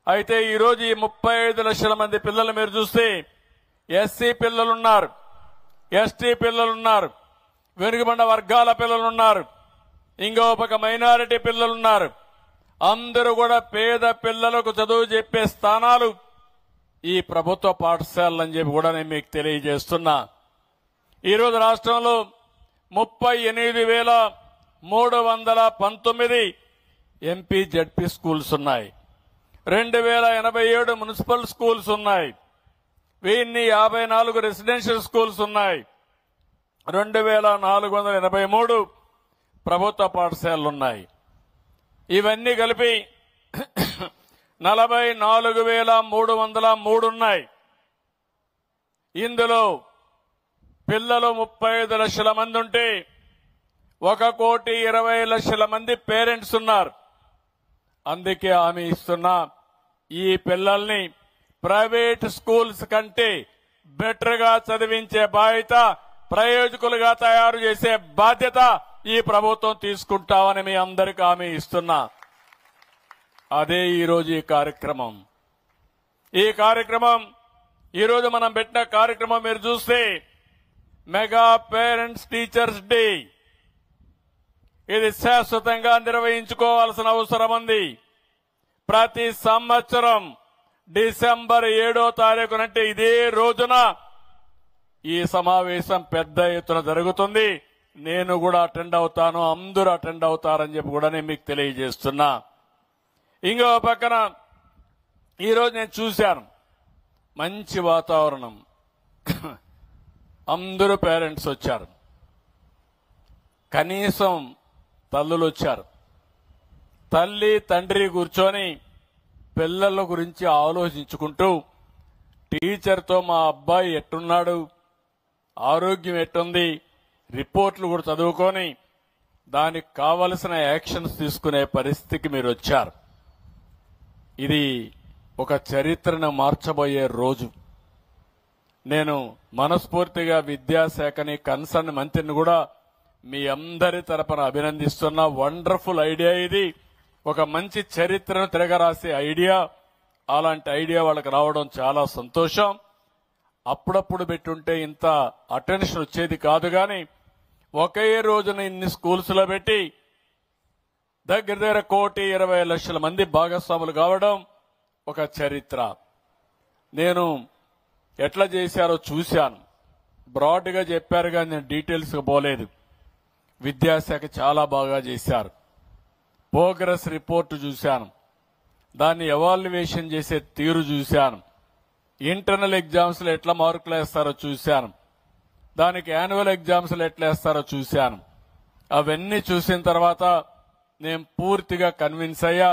Speaker 2: అయితే ఈరోజు ఈ 35 లక్షల మంది పిల్లలు మీరు చూస్తే ఎస్సీ పిల్లలున్నారు, ఎస్టీ పిల్లలున్నారు, వెనుకబడిన వర్గాల పిల్లలున్నారు, ఇంకో పక్క మైనారిటీ పిల్లలున్నారు. అందరూ కూడా పేద పిల్లలకు చదువు చెప్పే స్థానాలు ఈ ప్రభుత్వ పాఠశాలలని చెప్పి కూడా నేను మీకు తెలియజేస్తున్నా. ఈరోజు రాష్ట్రంలో 38,319 ఎంపీ జడ్పీ స్కూల్స్ ఉన్నాయి. 2087 మున్సిపల్ స్కూల్స్ ఉన్నాయి. 1054 రెసిడెన్షియల్ స్కూల్స్ ఉన్నాయి. 2483 ప్రభుత్వ పాఠశాలలున్నాయి. ఇవన్నీ కలిపి 44,303 ఉన్నాయి. ఇందులో పిల్లలు 35 లక్షల మంది ఉంటే 1,20,00,000 మంది పేరెంట్స్ ఉన్నారు. అందుకే హామీ ఇస్తున్నా, ఈ పిల్లల్ని ప్రైవేట్ స్కూల్స్ కంటే బెటర్ గా చదివించే బాధ్యత, ప్రయోజకులుగా తయారు చేసే బాధ్యత ఈ ప్రభుత్వం తీసుకుంటామని మీ అందరికీ హామీ ఇస్తున్నా. అదే ఈరోజు ఈ కార్యక్రమం. ఈరోజు మనం పెట్టిన కార్యక్రమం మీరు చూస్తే మెగా పేరెంట్స్ టీచర్స్ డే. ఇది శాశ్వతంగా నిర్వహించుకోవాల్సిన అవసరం ఉంది. ప్రతి సంవత్సరం డిసెంబర్ 7వ తారీఖునంటే ఇదే రోజున ఈ సమావేశం పెద్ద ఎత్తున జరుగుతుంది. నేను కూడా అటెండ్ అవుతాను, అందరూ అటెండ్ అవుతారని చెప్పి కూడా నేను మీకు తెలియజేస్తున్నా. ఇంకో పక్కన ఈరోజు నేను చూశాను, మంచి వాతావరణం, అందరూ పేరెంట్స్ వచ్చారు, కనీసం తల్లులు వచ్చారు. తల్లి తండ్రి కూర్చొని పిల్లల గురించి ఆలోచించుకుంటూ టీచర్తో మా అబ్బాయి ఎట్టున్నాడు, ఆరోగ్యం ఎట్టుంది, రిపోర్ట్లు కూడా చదువుకొని దానికి కావలసిన యాక్షన్స్ తీసుకునే పరిస్థితికి మీరు వచ్చారు. ఇది ఒక చరిత్రను మార్చబోయే రోజు. నేను మనస్ఫూర్తిగా విద్యాశాఖని, కన్సర్న్ మంత్రిని కూడా మీ అందరి తరపున అభినందిస్తున్నా. వండర్ఫుల్ ఐడియా ఇది. ఒక మంచి చరిత్రను తిరగరాసే ఐడియా. అలాంటి ఐడియా వాళ్ళకి రావడం చాలా సంతోషం. అప్పుడప్పుడు పెట్టుంటే ఇంత అటెన్షన్ వచ్చేది కాదు. కానీ ఒకే రోజున ఇన్ని స్కూల్స్ లో పెట్టి దగ్గర 1,20,00,000 మంది భాగస్వాములు కావడం ఒక చరిత్ర. నేను ఎట్లా చేశారో చూశాను, బ్రాడ్ గా చెప్పారు కానీ నేను డీటెయిల్స్ గా పోలేదు. విద్యాశాఖ చాలా బాగా చేశారు. ప్రోగ్రెస్ రిపోర్టు చూశాను, దాన్ని ఎవాల్యుయేషన్ చేసే తీరు చూశాను, ఇంటర్నల్ ఎగ్జామ్స్ లో ఎట్లా మార్కులు వేస్తారో చూశాను, దానికి యాన్యువల్ ఎగ్జామ్స్ లో ఎట్లా వేస్తారో చూశాను. అవన్నీ చూసిన తర్వాత నేను పూర్తిగా కన్విన్స్ అయ్యా.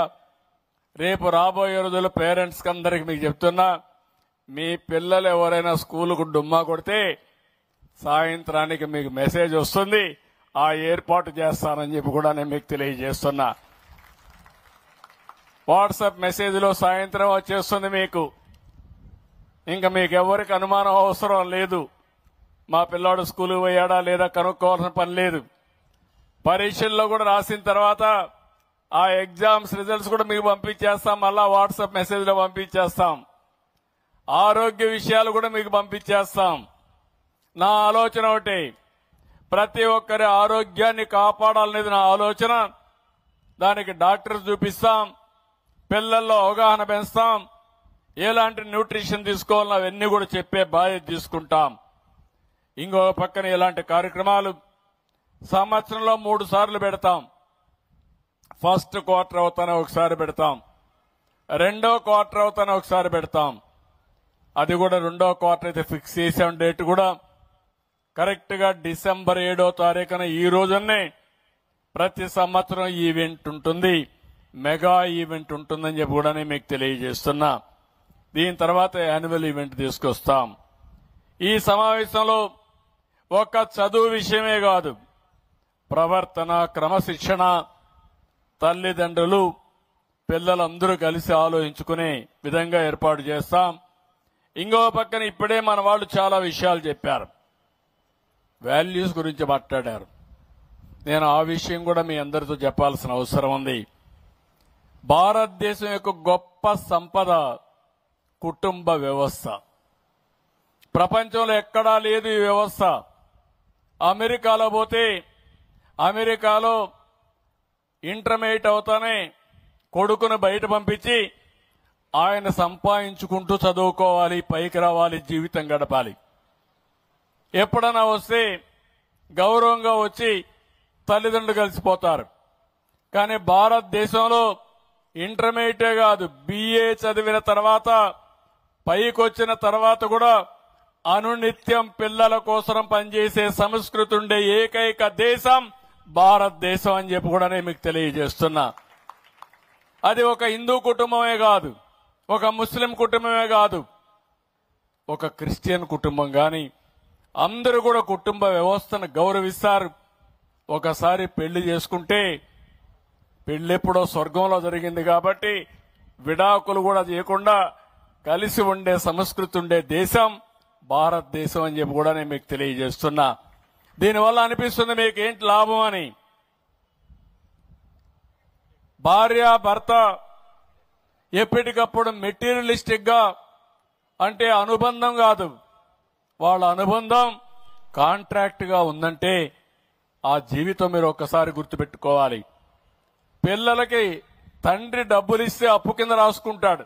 Speaker 2: రేపు రాబోయే రోజుల్లో పేరెంట్స్ కి అందరికి మీకు చెప్తున్నా, మీ పిల్లలు ఎవరైనా స్కూలుకు డుమ్మా కొడితే సాయంత్రానికి మీకు మెసేజ్ వస్తుంది, ఆ ఏర్పాటు చేస్తానని చెప్పి కూడా నేను మీకు తెలియజేస్తున్నా. వాట్సాప్ మెసేజ్ లో సాయంత్రం వచ్చేస్తుంది మీకు. ఇంకా మీకు ఎవరికి అనుమానం అవసరం లేదు, మా పిల్లాడు స్కూల్కి పోయాడా లేదా కనుక్కోవాల్సిన పని లేదు. పరీక్షల్లో కూడా రాసిన తర్వాత ఆ ఎగ్జామ్స్ రిజల్ట్స్ కూడా మీకు పంపించేస్తాం, మళ్ళా వాట్సాప్ మెసేజ్ లో పంపించేస్తాం. ఆరోగ్య విషయాలు కూడా మీకు పంపించేస్తాం. నా ఆలోచన ఒకటి, ప్రతి ఒక్కరి ఆరోగ్యాన్ని కాపాడాలనేది నా ఆలోచన. దానికి డాక్టర్స్ చూపిస్తాం, పిల్లల్లో అవగాహన పెంచుతాం, ఎలాంటి న్యూట్రిషన్ తీసుకోవాలని అవన్నీ కూడా చెప్పే బాధ్యత తీసుకుంటాం. ఇంకో పక్కన ఇలాంటి కార్యక్రమాలు
Speaker 4: సంవత్సరంలో 3 సార్లు పెడతాం. ఫస్ట్ క్వార్టర్ అవుతానే ఒకసారి పెడతాం, రెండో క్వార్టర్ అవుతానే ఒకసారి పెడతాం. అది కూడా రెండో క్వార్టర్ అయితే ఫిక్స్ చేసాం. డేట్ కూడా కరెక్ట్ గా డిసెంబర్ 7వ తారీఖున ఈ రోజునే ప్రతి సంవత్సరం ఈవెంట్ ఉంటుంది, మెగా ఈవెంట్ ఉంటుందని చెప్పి కూడా నేను మీకు తెలియజేస్తున్నా. దీని తర్వాత యాన్యువల్ ఈవెంట్ తీసుకొస్తాం. ఈ సమావేశంలో ఒక చదువు విషయమే కాదు, ప్రవర్తన, క్రమశిక్షణ, తల్లిదండ్రులు పిల్లలందరూ కలిసి ఆలోచించుకునే విధంగా ఏర్పాటు చేస్తాం. ఇంకో పక్కన ఇప్పుడే మన వాళ్ళు చాలా విషయాలు చెప్పారు, వాల్యూస్ గురించి మాట్లాడారు. నేను ఆ విషయం కూడా మీ అందరితో చెప్పాల్సిన అవసరం ఉంది. భారతదేశం యొక్క గొప్ప సంపద కుటుంబ వ్యవస్థ. ప్రపంచంలో ఎక్కడా లేదు ఈ వ్యవస్థ. అమెరికాలో పోతే అమెరికాలో ఇంటర్మీడియట్ అవుతానే కొడుకును బయట పంపించి ఆయన సంపాదించుకుంటూ చదువుకోవాలి, పైకి రావాలి, జీవితం గడపాలి. ఎప్పుడన్నా వస్తే గౌరవంగా వచ్చి తల్లిదండ్రులు కలిసిపోతారు. కానీ భారతదేశంలో ఇంటర్మీడియటే కాదు, BA చదివిన తర్వాత పైకి వచ్చిన తర్వాత కూడా అనునిత్యం పిల్లల కోసం పనిచేసే సంస్కృతి ఉండే ఏకైక దేశం భారతదేశం అని చెప్పి కూడా నేను మీకు తెలియజేస్తున్నా. అది ఒక హిందూ కుటుంబమే కాదు, ఒక ముస్లిం కుటుంబమే కాదు, ఒక క్రిస్టియన్ కుటుంబం గాని అందరూ కూడా కుటుంబ వ్యవస్థను గౌరవిస్తారు. ఒకసారి పెళ్లి చేసుకుంటే పెళ్ళెప్పుడో స్వర్గంలో జరిగింది కాబట్టి విడాకులు కూడా చేయకుండా కలిసి ఉండే సంస్కృతి ఉండే దేశం భారతదేశం అని చెప్పి కూడా నేను మీకు తెలియజేస్తున్నా. దీనివల్ల అనిపిస్తుంది మీకు ఏంటి లాభం అని. భార్య భర్త ఎప్పటికప్పుడు మెటీరియలిస్టిక్ గా, అంటే అనుబంధం కాదు, వాళ్ళ అనుబంధం కాంట్రాక్ట్ గా ఉందంటే ఆ జీవితం మీరు ఒక్కసారి గుర్తుపెట్టుకోవాలి. పిల్లలకి తండ్రి డబ్బులు ఇస్తే అప్పు కింద రాసుకుంటాడు,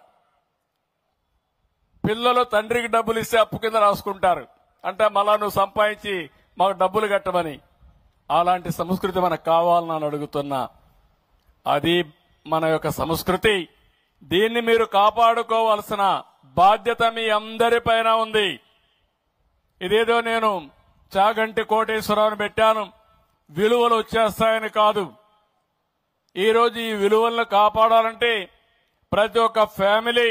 Speaker 4: పిల్లలు తండ్రికి డబ్బులు ఇస్తే అప్పు కింద రాసుకుంటారు. అంటే మళ్ళా నువ్వు సంపాదించి మాకు డబ్బులు కట్టమని. అలాంటి సంస్కృతి మనకు కావాలని అడుగుతున్నా. అది మన యొక్క సంస్కృతి. దీన్ని మీరు కాపాడుకోవాల్సిన బాధ్యత మీ అందరిపైన ఉంది. ఇదేదో నేను చాగంటి కోటేశ్వరరావుని పెట్టాను, విలువలు వచ్చేస్తాయని కాదు. ఈరోజు ఈ విలువలను కాపాడాలంటే ప్రతి ఒక్క ఫ్యామిలీ,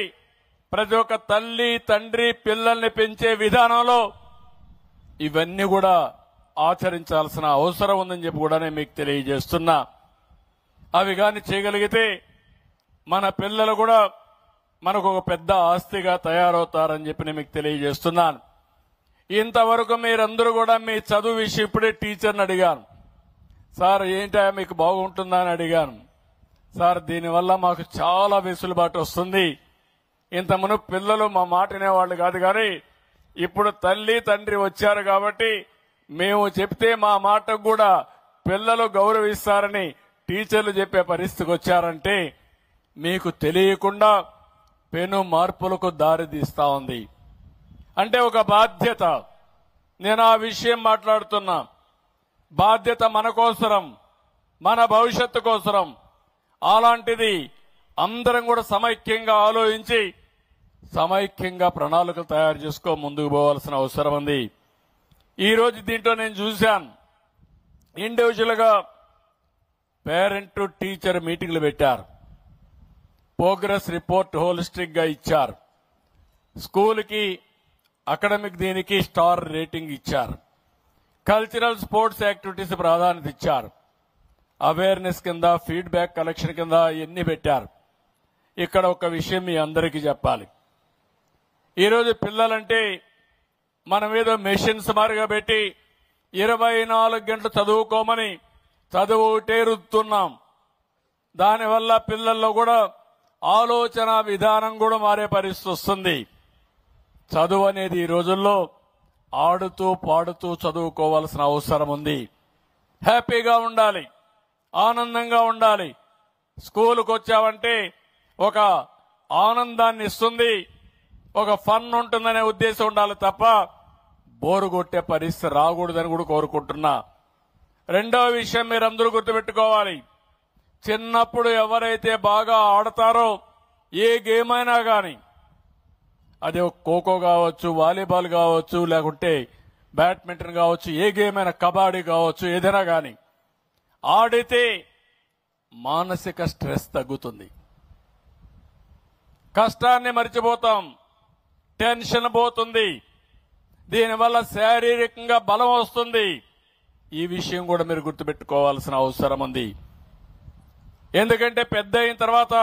Speaker 4: ప్రతి ఒక్క తల్లి తండ్రి పిల్లల్ని పెంచే విధానంలో ఇవన్నీ కూడా ఆచరించాల్సిన అవసరం ఉందని చెప్పి కూడా నేను మీకు తెలియజేస్తున్నా. అవి కానీ చేయగలిగితే మన పిల్లలు కూడా మనకు ఒక పెద్ద ఆస్తిగా తయారవుతారని చెప్పి నేను మీకు తెలియజేస్తున్నాను. ఇంతవరకు మీరందరూ కూడా మీ చదువు విషయం ఇప్పుడే టీచర్ని అడిగాను, సార్ ఏంటా మీకు బాగుంటుందా అని అడిగాను. సార్ దీనివల్ల మాకు చాలా వెసులుబాటు వస్తుంది. ఇంత మునుపు పిల్లలు మా మాట వినేవాళ్ళు కాదు, కానీ ఇప్పుడు తల్లి తండ్రి వచ్చారు కాబట్టి మేము చెప్తే మా మాటకు కూడా పిల్లలు గౌరవిస్తారని టీచర్లు చెప్పే పరిస్థితికి వచ్చారంటే మీకు తెలియకుండా పెను మార్పులకు దారి తీస్తా ఉంది. అంటే ఒక బాధ్యత. నేను ఆ విషయం మాట్లాడుతున్నా. బాధ్యత మన కోసరం, మన భవిష్యత్తు కోసరం. అలాంటిది అందరం కూడా సమైక్యంగా ఆలోచించి సమైక్యంగా ప్రణాళికలు తయారు చేసుకో ముందుకు పోవాల్సిన అవసరం ఉంది. ఈ రోజు దీంట్లో నేను చూశాను, ఇండివిజువల్ గా పేరెంట్ టు టీచర్ మీటింగ్లు పెట్టారు, ప్రోగ్రెస్ రిపోర్ట్ హోలిస్టిక్ గా ఇచ్చారు, స్కూల్కి అకాడమిక్ దీనికి స్టార్ రేటింగ్ ఇచ్చారు, కల్చరల్ స్పోర్ట్స్ యాక్టివిటీస్ ప్రాధాన్యత ఇచ్చారు, అవేర్నెస్ కింద ఫీడ్బ్యాక్ కలెక్షన్ కింద ఎన్ని పెట్టారు. ఇక్కడ ఒక విషయం మీ అందరికీ చెప్పాలి. ఈరోజు పిల్లలంటే మనం ఏదో మెషిన్స్ మారిగా పెట్టి 24 గంటలు చదువుకోమని చదువు ఒకటే రుద్దుతున్నాం. దానివల్ల పిల్లల్లో కూడా ఆలోచన విధానం కూడా మారే పరిస్థితి వస్తుంది. చదువు అనేది ఈ రోజుల్లో ఆడుతూ పాడుతూ చదువుకోవాల్సిన అవసరం ఉంది. హ్యాపీగా ఉండాలి, ఆనందంగా ఉండాలి. స్కూలుకు వచ్చావంటే ఒక ఆనందాన్ని ఇస్తుంది, ఒక ఫన్ ఉంటుందనే ఉద్దేశం ఉండాలి తప్ప బోరు కొట్టే పరిస్థితి రాకూడదని కూడా కోరుకుంటున్నా. రెండవ విషయం మీరందరూ గుర్తుపెట్టుకోవాలి. చిన్నప్పుడు ఎవరైతే బాగా ఆడతారో ఏ గేమ్ అయినా కానీ, అది ఖోఖో కావచ్చు, వాలీబాల్ కావచ్చు, లేకుంటే బ్యాడ్మింటన్ కావచ్చు, ఏ గేమ్ అయినా, కబడ్డీ కావచ్చు, ఏదైనా కానీ ఆడితే మానసిక స్ట్రెస్ తగ్గుతుంది. కష్టాన్ని మర్చిపోతాం, టెన్షన్ పోతుంది, దీనివల్ల శారీరకంగా బలం వస్తుంది. ఈ విషయం కూడా మీరు గుర్తుపెట్టుకోవాల్సిన అవసరం ఉంది. ఎందుకంటే పెద్ద అయిన తర్వాత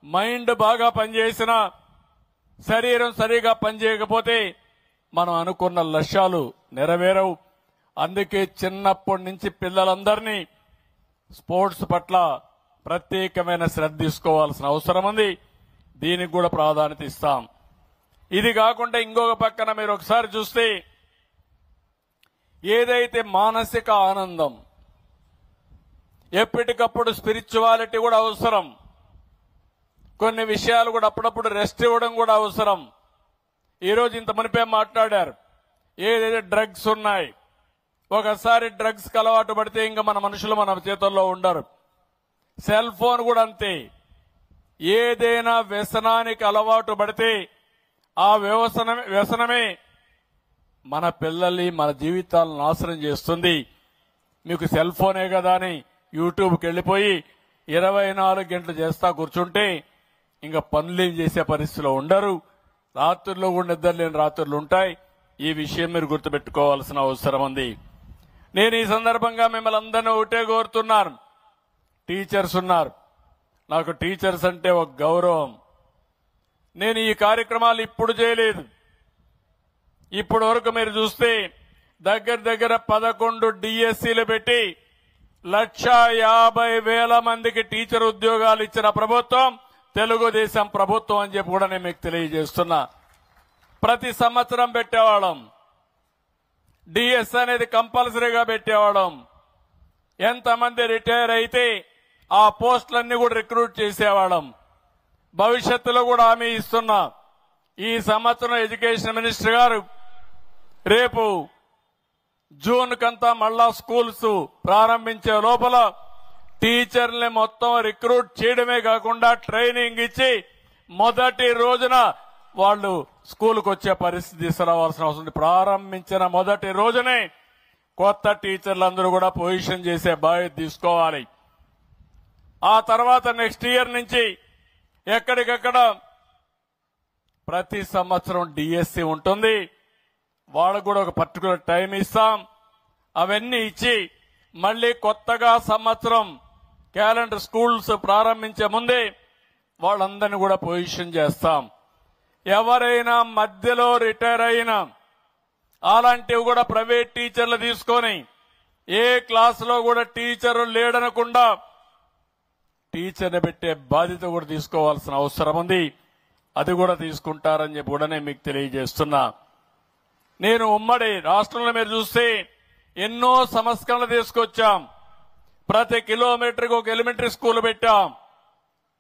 Speaker 4: మైండ్ బాగా పనిచేసినా శరీరం సరిగా పనిచేయకపోతే మనం అనుకున్న లక్ష్యాలు నెరవేరవు. అందుకే చిన్నప్పటి నుంచి పిల్లలందరినీ స్పోర్ట్స్ పట్ల ప్రత్యేకమైన శ్రద్ధ తీసుకోవాల్సిన అవసరం ఉంది. దీనికి కూడా ప్రాధాన్యత ఇస్తాం. ఇది కాకుండా ఇంకొక పక్కన మీరు ఒకసారి చూస్తే ఏదైతే మానసిక ఆనందం, ఎప్పటికప్పుడు స్పిరిచువాలిటీ కూడా అవసరం. కొన్ని విషయాలు కూడా అప్పుడప్పుడు రెస్ట్ ఇవ్వడం కూడా అవసరం. ఈరోజు ఇంత మునిపే మాట్లాడారు, ఏదైతే డ్రగ్స్ ఉన్నాయి, ఒకసారి డ్రగ్స్ కి అలవాటు పడితే ఇంకా మన మనుషులు మన చేతుల్లో ఉండరు. సెల్ ఫోన్ కూడా అంతే. ఏదైనా వ్యసనానికి అలవాటు పడితే ఆ వ్యసనమే మన పిల్లల్ని, మన జీవితాలను నాశనం చేస్తుంది. మీకు సెల్ ఫోనే కదా అని యూట్యూబ్కి వెళ్ళిపోయి 24 గంటలు చేస్తా కూర్చుంటే ఇంకా పనులేం చేసే పరిస్థితిలో ఉండరు. రాత్రుల్లో కూడా నిద్రలేని రాత్రులు ఉంటాయి. ఈ విషయం మీరు గుర్తుపెట్టుకోవాల్సిన అవసరం ఉంది. నేను ఈ సందర్భంగా మిమ్మల్ని అందరినీ ఒకటే కోరుతున్నాను. టీచర్స్ ఉన్నారు, నాకు టీచర్స్ అంటే ఒక గౌరవం. నేను ఈ కార్యక్రమాలు ఇప్పుడు చేయలేదు. ఇప్పటి వరకు మీరు చూస్తే దగ్గర 11 డిఎస్సీలు పెట్టి 1,50,000 మందికి టీచర్ ఉద్యోగాలు ఇచ్చిన ప్రభుత్వం తెలుగుదేశం ప్రభుత్వం అని చెప్పి కూడా నేను మీకు తెలియజేస్తున్నా. ప్రతి సంవత్సరం పెట్టేవాళ్ళం. డిఎస్ అనేది కంపల్సరీగా పెట్టేవాళ్ళం. ఎంతమంది రిటైర్ అయితే ఆ పోస్టులన్నీ కూడా రిక్రూట్ చేసేవాళ్ళం. భవిష్యత్తులో కూడా హామీ ఇస్తున్నా. ఈ సంవత్సరం ఎడ్యుకేషన్ మినిస్టర్ గారు రేపు జూన్ కంతా మళ్ళా స్కూల్స్ ప్రారంభించే లోపల టీచర్లని మొత్తం రిక్రూట్ చేయడమే కాకుండా ట్రైనింగ్ ఇచ్చి మొదటి రోజున వాళ్ళు స్కూల్కి వచ్చే పరిస్థితి తీసుకురావాల్సిన అవసరం ఉంది. ప్రారంభించిన మొదటి రోజునే కొత్త టీచర్లందరూ కూడా పొజిషన్ చేసే బాధ్యత తీసుకోవాలి. ఆ తర్వాత నెక్స్ట్ ఇయర్ నుంచి ఎక్కడికక్కడ ప్రతి సంవత్సరం డిఎస్సి ఉంటుంది. వాళ్ళకు కూడా ఒక పర్టికులర్ టైం ఇస్తాం. అవన్నీ ఇచ్చి మళ్లీ కొత్తగా సంవత్సరం క్యాలెండర్ స్కూల్స్ ప్రారంభించే ముందే వాళ్ళందరినీ కూడా పొజిషన్ చేస్తాం. ఎవరైనా మధ్యలో రిటైర్ అయినా అలాంటివి కూడా ప్రైవేట్ టీచర్లు తీసుకొని ఏ క్లాసులో కూడా టీచర్ లేడనకుండా టీచర్ని పెట్టే బాధ్యత కూడా తీసుకోవాల్సిన అవసరం ఉంది. అది కూడా తీసుకుంటారని చెప్పి కూడా నేను మీకు తెలియజేస్తున్నా. నేను ఉమ్మడి రాష్ట్రంలో మీరు చూస్తే ఎన్నో సంస్కరణలు తీసుకొచ్చాం. ప్రతి కిలోమీటర్కి ఒక ఎలిమెంటరీ స్కూల్ పెట్టాం.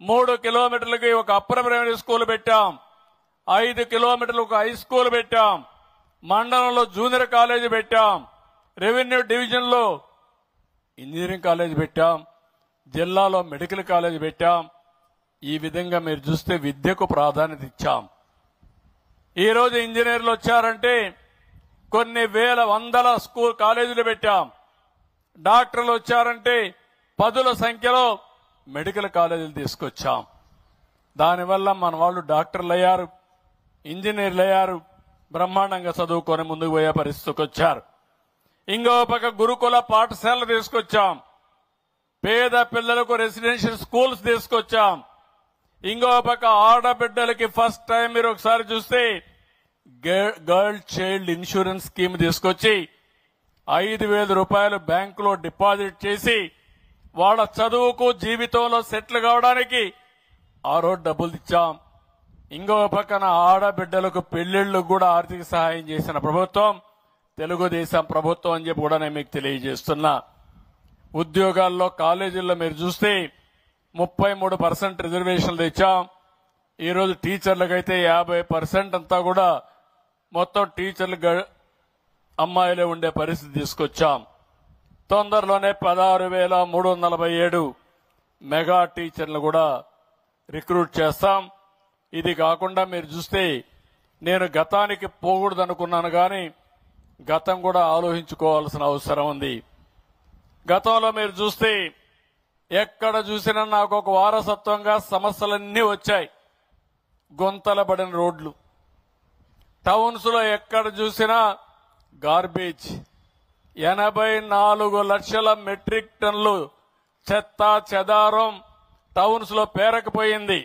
Speaker 4: 3 కిలోమీటర్లకి ఒక అప్పర్ ప్రైమరీ స్కూల్ పెట్టాం. 5 కిలోమీటర్లకు ఒక హై స్కూల్ పెట్టాం. మండలంలో జూనియర్ కాలేజీ పెట్టాం. రెవెన్యూ డివిజన్ లో ఇంజనీరింగ్ కాలేజీ పెట్టాం. జిల్లాలో మెడికల్ కాలేజీ పెట్టాం. ఈ విధంగా మీరు చూస్తే విద్యకు ప్రాధాన్యత ఇచ్చాం. ఈ రోజు ఇంజనీర్లు వచ్చారంటే కొన్ని వందల స్కూల్ కాలేజీలు పెట్టాం. డాక్టర్లు వచ్చారంటే 10ల సంఖ్యలో మెడికల్ కాలేజీలు తీసుకొచ్చాం. దానివల్ల మన వాళ్ళు డాక్టర్లు అయ్యారు, ఇంజనీర్లు అయ్యారు, బ్రహ్మాండంగా చదువుకొని ముందుకు పోయే పరిస్థితికి వచ్చారు. ఇంకో పక్క గురుకుల పాఠశాలలు తీసుకొచ్చాం. పేద పిల్లలకు రెసిడెన్షియల్ స్కూల్స్ తీసుకొచ్చాం. ఇంకో పక్క ఆడబిడ్డలకి ఫస్ట్ టైం మీరు ఒకసారి చూస్తే గర్ల్ చైల్డ్ ఇన్సూరెన్స్ స్కీమ్ తీసుకొచ్చి 5,000 రూపాయలు బ్యాంకులో డిపాజిట్ చేసి వాళ్ళ చదువుకు జీవితంలో సెటిల్ కావడానికి ఆ రోజు డబ్బులు ఇచ్చాం. ఇంకో పక్కన ఆడబిడ్డలకు పెళ్లిళ్లకు కూడా ఆర్థిక సహాయం చేసిన ప్రభుత్వం తెలుగుదేశం ప్రభుత్వం అని చెప్పి కూడా నేను మీకు తెలియజేస్తున్నా. ఉద్యోగాల్లో కాలేజీల్లో మీరు చూస్తే 33% రిజర్వేషన్లు ఇచ్చాం. ఈరోజు టీచర్లకైతే 50% అంతా కూడా మొత్తం టీచర్లు అమ్మాయిలే ఉండే పరిస్థితి తీసుకొచ్చాం. తొందరలోనే 16,347 మెగా టీచర్లు కూడా రిక్రూట్ చేస్తాం. ఇది కాకుండా మీరు చూస్తే నేను గతానికి పోకూడదు అనుకున్నాను, కానీ గతం కూడా ఆలోచించుకోవాల్సిన అవసరం ఉంది. గతంలో మీరు చూస్తే ఎక్కడ చూసినా నాకు ఒక వారసత్వంగా సమస్యలన్నీ వచ్చాయి. గుంతలబడిన రోడ్లు, టౌన్స్ లో ఎక్కడ చూసినా గార్బేజ్, 84 లక్షల మెట్రిక్ టన్నులు చెత్త చెదారం టౌన్స్ లో పేరకపోయింది.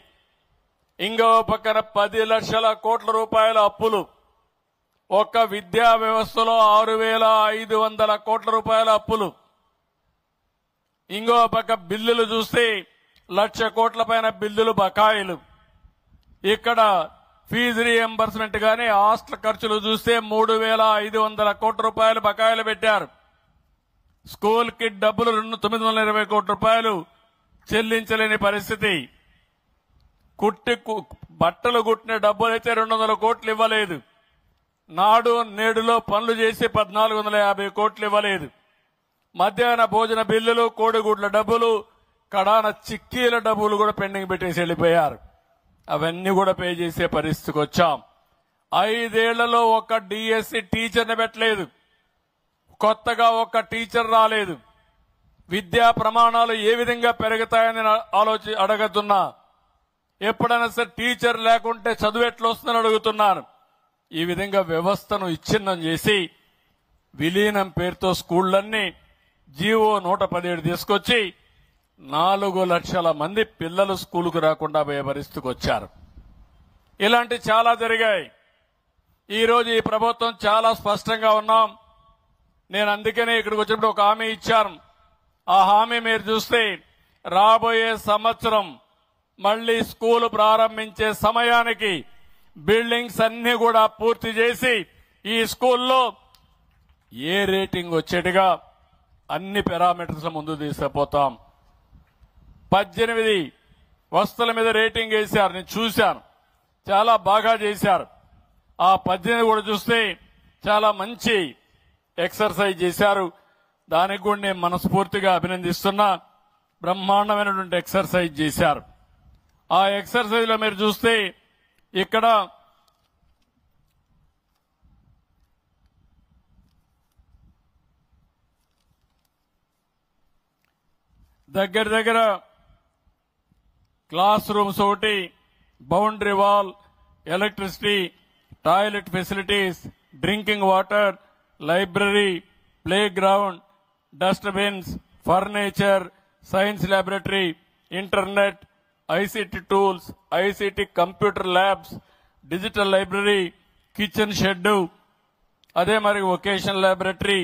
Speaker 4: ఇంకో పక్కన 10 లక్షల కోట్ల రూపాయల అప్పులు, ఒక్క విద్యా వ్యవస్థలో 6,500 కోట్ల రూపాయల అప్పులు. ఇంకో పక్క బిల్లులు చూస్తే 1,00,000 కోట్ల పైన బిల్లులు బకాయిలు. ఇక్కడ ఫీజు రీఎంబర్స్మెంట్ గానీ హాస్టల్ ఖర్చులు చూస్తే 3,500 కోట్ల రూపాయలు బకాయిలు పెట్టారు. స్కూల్ కి డబ్బులు 920 కోట్ల రూపాయలు చెల్లించలేని పరిస్థితి. బట్టలు కుట్టిన డబ్బులైతే 200 కోట్లు ఇవ్వలేదు. నాడు నేడులో పనులు చేసి 1,450 కోట్లు ఇవ్వలేదు. మధ్యాహ్న భోజన బిల్లులు, కోడిగుడ్ల డబ్బులు, కడాన చిక్కీల డబ్బులు కూడా పెండింగ్ పెట్టేసి వెళ్ళిపోయారు. అవన్నీ కూడా పే చేసే పరిస్థితికి వచ్చాం. 5 ఏళ్లలో ఒక్క డిఎస్సి టీచర్ని పెట్టలేదు. కొత్తగా ఒక్క టీచర్ రాలేదు. విద్యా ప్రమాణాలు ఏ విధంగా పెరుగుతాయని అడుగుతున్నా. ఎప్పుడైనా సరే టీచర్ లేకుంటే చదువు ఎట్లా వస్తుందని అడుగుతున్నాను. ఈ విధంగా వ్యవస్థను విచ్ఛిన్నం చేసి విలీనం పేరుతో స్కూళ్లన్నీ జీవో 117 తీసుకొచ్చి 4 లక్షల మంది పిల్లలు స్కూలుకు రాకుండా పోయే పరిస్థితికి వచ్చారు. ఇలాంటి చాలా జరిగాయి. ఈ రోజు ఈ ప్రభుత్వం చాలా స్పష్టంగా ఉన్నాం. నేను అందుకనే ఇక్కడికి వచ్చినప్పుడు ఒక హామీ ఇచ్చాను. ఆ హామీ మీరు చూస్తే రాబోయే సంవత్సరం మళ్లీ స్కూలు ప్రారంభించే సమయానికి బిల్డింగ్స్ అన్ని కూడా పూర్తి చేసి ఈ స్కూల్లో ఏ రేటింగ్ వచ్చేట్టుగా అన్ని పారామీటర్స్ ముందు తీసుకుపోతాం. 18 వస్తువుల మీద రేటింగ్ వేశారు, నేను చూశాను. చాలా బాగా చేశారు. ఆ 18 కూడా చూస్తే చాలా మంచి ఎక్సర్సైజ్ చేశారు. దానికి కూడా నేను మనస్ఫూర్తిగా అభినందిస్తున్నా. బ్రహ్మాండమైనటువంటి ఎక్సర్సైజ్ చేశారు. ఆ ఎక్సర్సైజ్ లో మీరు చూస్తే ఇక్కడ దగ్గర క్లాస్ రూమ్స్ ఒకటి, boundary wall, electricity, toilet facilities, drinking water, library, play ground, dust bins, furniture, science laboratory, internet, ICT tools, ICT computer labs, digital library, kitchen shed, అదే మరి vocational laboratory,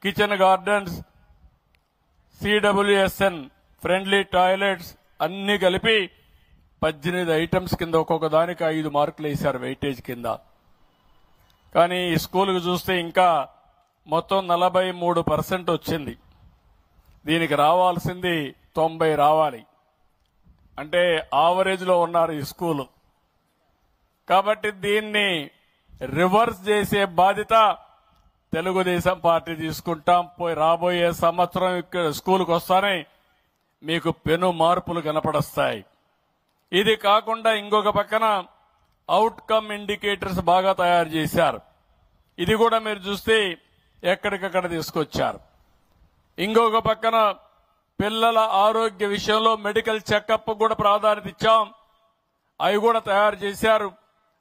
Speaker 4: kitchen gardens, CWSN friendly toilets అన్ని కలిపి 18 items కింద ఒక్కొక్క దానికి 5 మార్కులు వేశారు weightage కింద. కానీ ఈ స్కూల్కి చూస్తే ఇంకా మొత్తం 43% వచ్చింది. దీనికి రావాల్సింది 90 రావాలి. అంటే ఆవరేజ్ లో ఉన్నారు ఈ స్కూలు. కాబట్టి దీన్ని రివర్స్ చేసే బాధ్యత తెలుగుదేశం పార్టీ తీసుకుంటాం. రాబోయే సంవత్సరం ఇక్కడ స్కూల్కి వస్తానే మీకు పెను మార్పులు కనపడస్తాయి. ఇది కాకుండా ఇంకొక పక్కన అవుట్కమ్ ఇండికేటర్స్ బాగా తయారు చేశారు. ఇది కూడా మీరు చూస్తే ఎక్కడికక్కడ తీసుకొచ్చారు. ఇంకొక పక్కన పిల్లల ఆరోగ్య విషయంలో మెడికల్ చెకప్ కూడా ప్రాధాన్యత ఇచ్చాం. అవి కూడా తయారు చేశారు.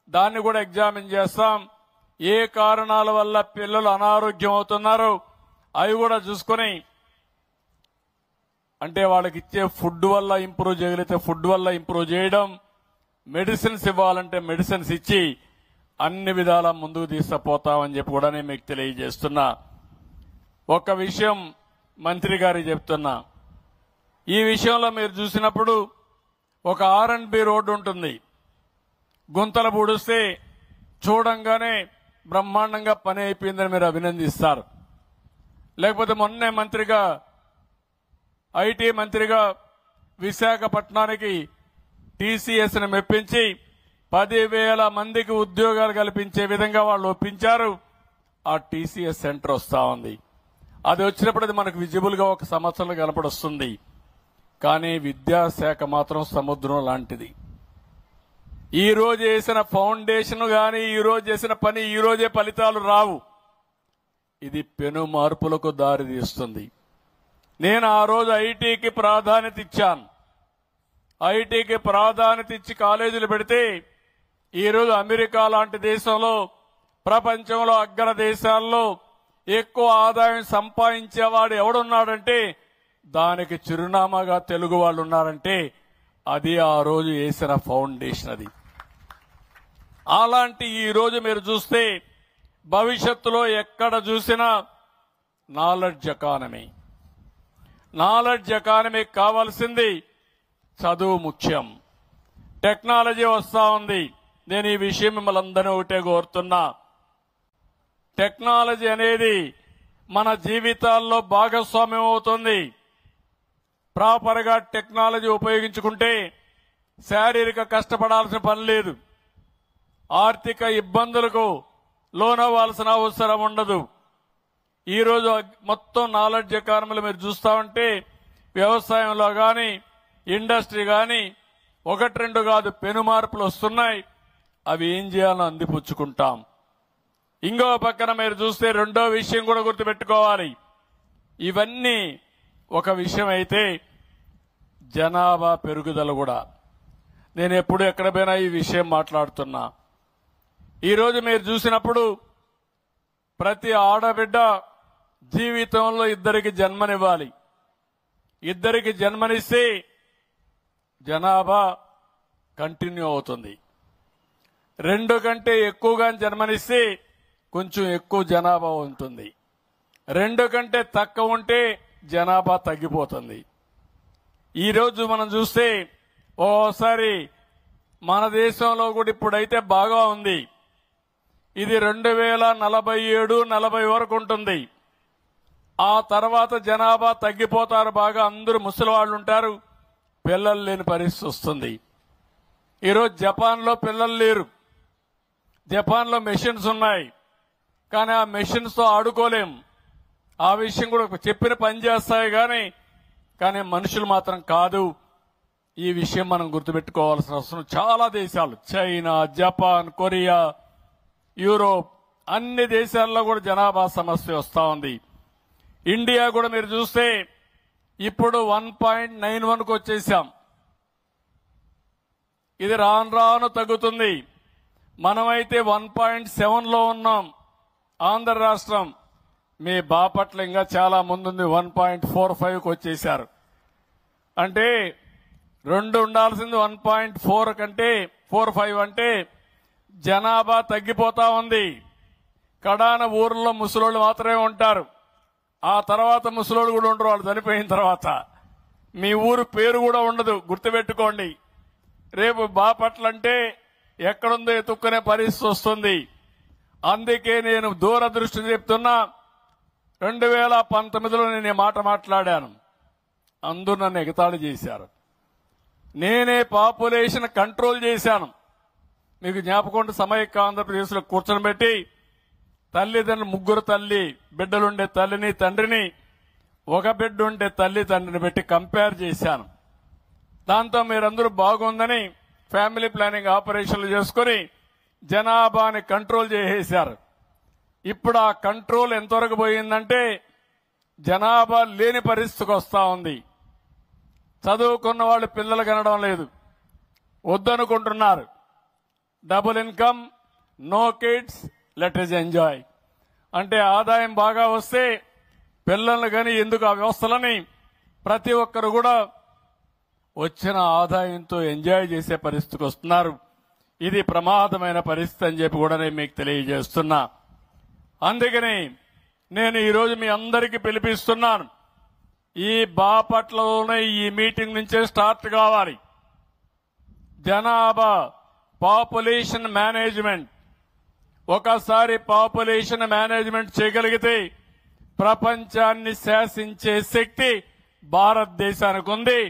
Speaker 4: దాన్ని కూడా ఎగ్జామిన్ చేస్తాం. ఏ కారణాల వల్ల పిల్లలు అనారోగ్యం అవుతున్నారో అవి కూడా చూసుకుని, అంటే వాళ్ళకి ఇచ్చే ఫుడ్ వల్ల ఇంప్రూవ్ చేయగలిగితే ఫుడ్ వల్ల ఇంప్రూవ్ చేయడం, మెడిసిన్స్ ఇవ్వాలంటే మెడిసిన్స్ ఇచ్చి అన్ని విధాలా ముందుకు తీసుకుపోతామని చెప్పి కూడా నేను మీకు తెలియజేస్తున్నా. ఒక విషయం మంత్రి గారికి చెప్తున్నా. ఈ విషయంలో మీరు చూసినప్పుడు ఒక R&B రోడ్డు ఉంటుంది. గుంతలు పూడిస్తే చూడంగానే బ్రహ్మాండంగా పని అయిపోయిందని మీరు అభినందిస్తారు. లేకపోతే మొన్నే మంత్రిగా, ఐటీ మంత్రిగా విశాఖపట్నానికి టీసీఎస్ని మెప్పించి 10,000 మందికి ఉద్యోగాలు కల్పించే విధంగా వాళ్ళు ఒప్పించారు. ఆ టీసీఎస్ సెంటర్ వస్తా ఉంది. అది వచ్చినప్పుడు అది మనకు విజిబుల్ గా ఒక సంవత్సరంలో కనపడొస్తుంది. కానీ విద్యాశాఖ మాత్రం సముద్రం లాంటిది. ఈ రోజు చేసిన ఫౌండేషన్ గాని ఈ రోజు చేసిన పని ఈ రోజే ఫలితాలు రావు. ఇది పెను మార్పులకు దారి తీస్తుంది. నేను ఆ రోజు ఐటీకి ప్రాధాన్యత ఇచ్చాను. ఐటీకి ప్రాధాన్యత ఇచ్చి కాలేజీలు పెడితే ఈరోజు అమెరికా లాంటి దేశంలో, ప్రపంచంలో అగ్ర దేశాల్లో ఎక్కువ ఆదాయం సంపాదించేవాడు ఎవడున్నాడంటే దానికి చిరునామాగా తెలుగు వాళ్ళు ఉన్నారంటే అది ఆ రోజు వేసిన ఫౌండేషన్. అది అలాంటి ఈ రోజు మీరు చూస్తే భవిష్యత్తులో ఎక్కడ చూసినా నాలెడ్జ్ ఎకానమీ. నాలెడ్జ్ ఎకానమీకి కావాల్సింది చదువు ముఖ్యం. టెక్నాలజీ వస్తా ఉంది. నేను ఈ విషయం మిమ్మల్ని అందరినీ ఒకటే కోరుతున్నా. టెక్నాలజీ అనేది మన జీవితాల్లో భాగస్వామ్యం అవుతుంది. ప్రాపర్ గా టెక్నాలజీ ఉపయోగించుకుంటే శారీరక కష్టపడాల్సిన పని లేదు. ఆర్థిక ఇబ్బందులకు లోనవ్వాల్సిన అవసరం ఉండదు. ఈ రోజు మొత్తం నాలెడ్జ్ ఎకానమీలో మీరు చూస్తా ఉంటే వ్యవసాయంలో గాని ఇండస్ట్రీ గాని ఒకటి రెండు కాదు పెను మార్పులు వస్తున్నాయి. అవి ఏం చేయాలో అందిపుచ్చుకుంటాం. ఇంకో పక్కన మీరు చూస్తే రెండో విషయం కూడా గుర్తుపెట్టుకోవాలి. ఇవన్నీ ఒక విషయం అయితే జనాభా పెరుగుదల కూడా. నేను ఎప్పుడు ఎక్కడ పోయినా ఈ విషయం మాట్లాడుతున్నా. ఈరోజు మీరు చూసినప్పుడు ప్రతి ఆడబిడ్డ జీవితంలో ఇద్దరికి జన్మనివ్వాలి. ఇద్దరికి జన్మనిస్తే జనాభా కంటిన్యూ అవుతుంది. రెండు కంటే ఎక్కువగా జన్మనిస్తే కొంచెం ఎక్కువ జనాభా ఉంటుంది. రెండు కంటే తక్కువ ఉంటే జనాభా తగ్గిపోతుంది. ఈరోజు మనం చూస్తే ఓసారి మన దేశంలో కూడా ఇప్పుడైతే బాగా ఉంది. ఇది 2047, 40 వరకు ఉంటుంది. ఆ తర్వాత జనాభా తగ్గిపోతారు. బాగా అందరూ ముసలి వాళ్ళు ఉంటారు. పిల్లలు లేని పరిస్థితి వస్తుంది. ఈరోజు జపాన్లో పిల్లలు లేరు. జపాన్లో మెషిన్స్ ఉన్నాయి. కానీ ఆ మెషిన్స్ తో ఆడుకోలేం. ఆ విషయం కూడా చెప్పిన పని చేస్తాయి కానీ మనుషులు మాత్రం కాదు. ఈ విషయం మనం గుర్తుపెట్టుకోవాల్సిన అవసరం. చాలా దేశాలు చైనా, జపాన్, కొరియా, యూరోప్ అన్ని దేశాల్లో కూడా జనాభా సమస్య వస్తా ఉంది. ఇండియా కూడా మీరు చూస్తే ఇప్పుడు 1.91కు వచ్చేసాం. ఇది రాను రాను తగ్గుతుంది. మనమైతే 1.7లో ఉన్నాం. ఆంధ్ర రాష్ట్రం మీ బాపట్ల ఇంకా చాలా ముందుంది. 1.45కు వచ్చేశారు. అంటే రెండు ఉండాల్సింది 1.4 కంటే 4.5 అంటే జనాభా తగ్గిపోతా ఉంది. కడాన ఊర్లో ముసలోళ్ళు మాత్రమే ఉంటారు. ఆ తర్వాత ముసలోళ్ళు కూడా ఉండరు. వాళ్ళు చనిపోయిన తర్వాత మీ ఊరు పేరు కూడా ఉండదు. గుర్తుపెట్టుకోండి. రేపు బాపట్ల అంటే ఎక్కడుందో ఎత్తుక్కునే పరిస్థితి వస్తుంది. అందుకే నేను దూరదృష్టి చెప్తున్నా. 2019లో నేను ఈ మాట మాట్లాడాను. అందరూ నన్ను ఎగతాళి చేశారు. నేనే పాపులేషన్ కంట్రోల్ చేశాను. మీకు జ్ఞాపకం సమైక్య ఆంధ్రప్రదేశ్లో కూర్చొని పెట్టి తల్లిదండ్రులు ముగ్గురు బిడ్డలుండే తల్లిని తండ్రిని ఒక బిడ్డ ఉండే తల్లి తండ్రిని పెట్టి కంపేర్ చేశాను. దాంతో మీరందరూ బాగుందని ఫ్యామిలీ ప్లానింగ్ ఆపరేషన్లు చేసుకుని జనాభాని కంట్రోల్ చేసేశారు. ఇప్పుడు ఆ కంట్రోల్ ఎంతవరకు పోయిందంటే జనాభా లేని పరిస్థితికి వస్తా ఉంది. చదువుకున్న వాళ్ళు పిల్లలు కనడం లేదు, వద్దనుకుంటున్నారు. Double income, no kids, let us enjoy అంటే ఆదాయం బాగా వస్తే పిల్లలు కానీ ఎందుకు ఆ వ్యవస్థలని ప్రతి ఒక్కరు కూడా వచ్చిన ఆదాయంతో ఎంజాయ్ చేసే పరిస్థితికి వస్తున్నారు. ఇది ప్రమాదమైన పరిస్థితి అని చెప్పి కూడా నేను మీకు తెలియజేస్తున్నా. అందుకని నేను ఈరోజు మీ అందరికీ పిలిపిస్తున్నాను. ఈ బాపట్లలోనే ఈ మీటింగ్ నుంచే స్టార్ట్ కావాలి. జనాభా పాపులేషన్ మేనేజ్మెంట్. ఒకసారి పాపులేషన్ మేనేజ్మెంట్ చేయగలిగితే ప్రపంచాన్ని శాసించే శక్తి భారతదేశానికి ఉంది.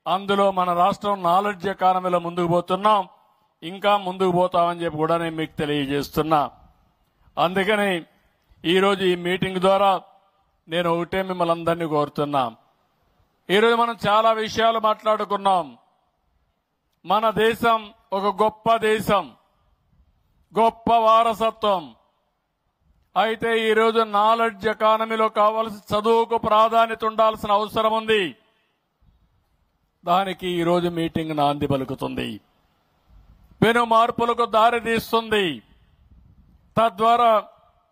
Speaker 4: అందులో మన రాష్ట్రం నాలెడ్జ్ ఎకానమీలో ముందుకు పోతున్నాం. ఇంకా ముందుకు పోతామని చెప్పి కూడా నేను మీకు తెలియజేస్తున్నా. అందుకని ఈరోజు ఈ మీటింగ్ ద్వారా నేను ఒకటే మిమ్మల్ని అందరినీ కోరుతున్నా. ఈరోజు మనం చాలా విషయాలు మాట్లాడుకున్నాం. మన దేశం ఒక గొప్ప దేశం, గొప్ప వారసత్వం. అయితే ఈరోజు నాలెడ్జ్ ఎకానమీలో కావాల్సిన చదువుకు ప్రాధాన్యత ఉండాల్సిన అవసరం ఉంది. దానికి ఈరోజు మీటింగ్ నాంది పలుకుతుంది, పెను మార్పులకు దారి తీస్తుంది. తద్వారా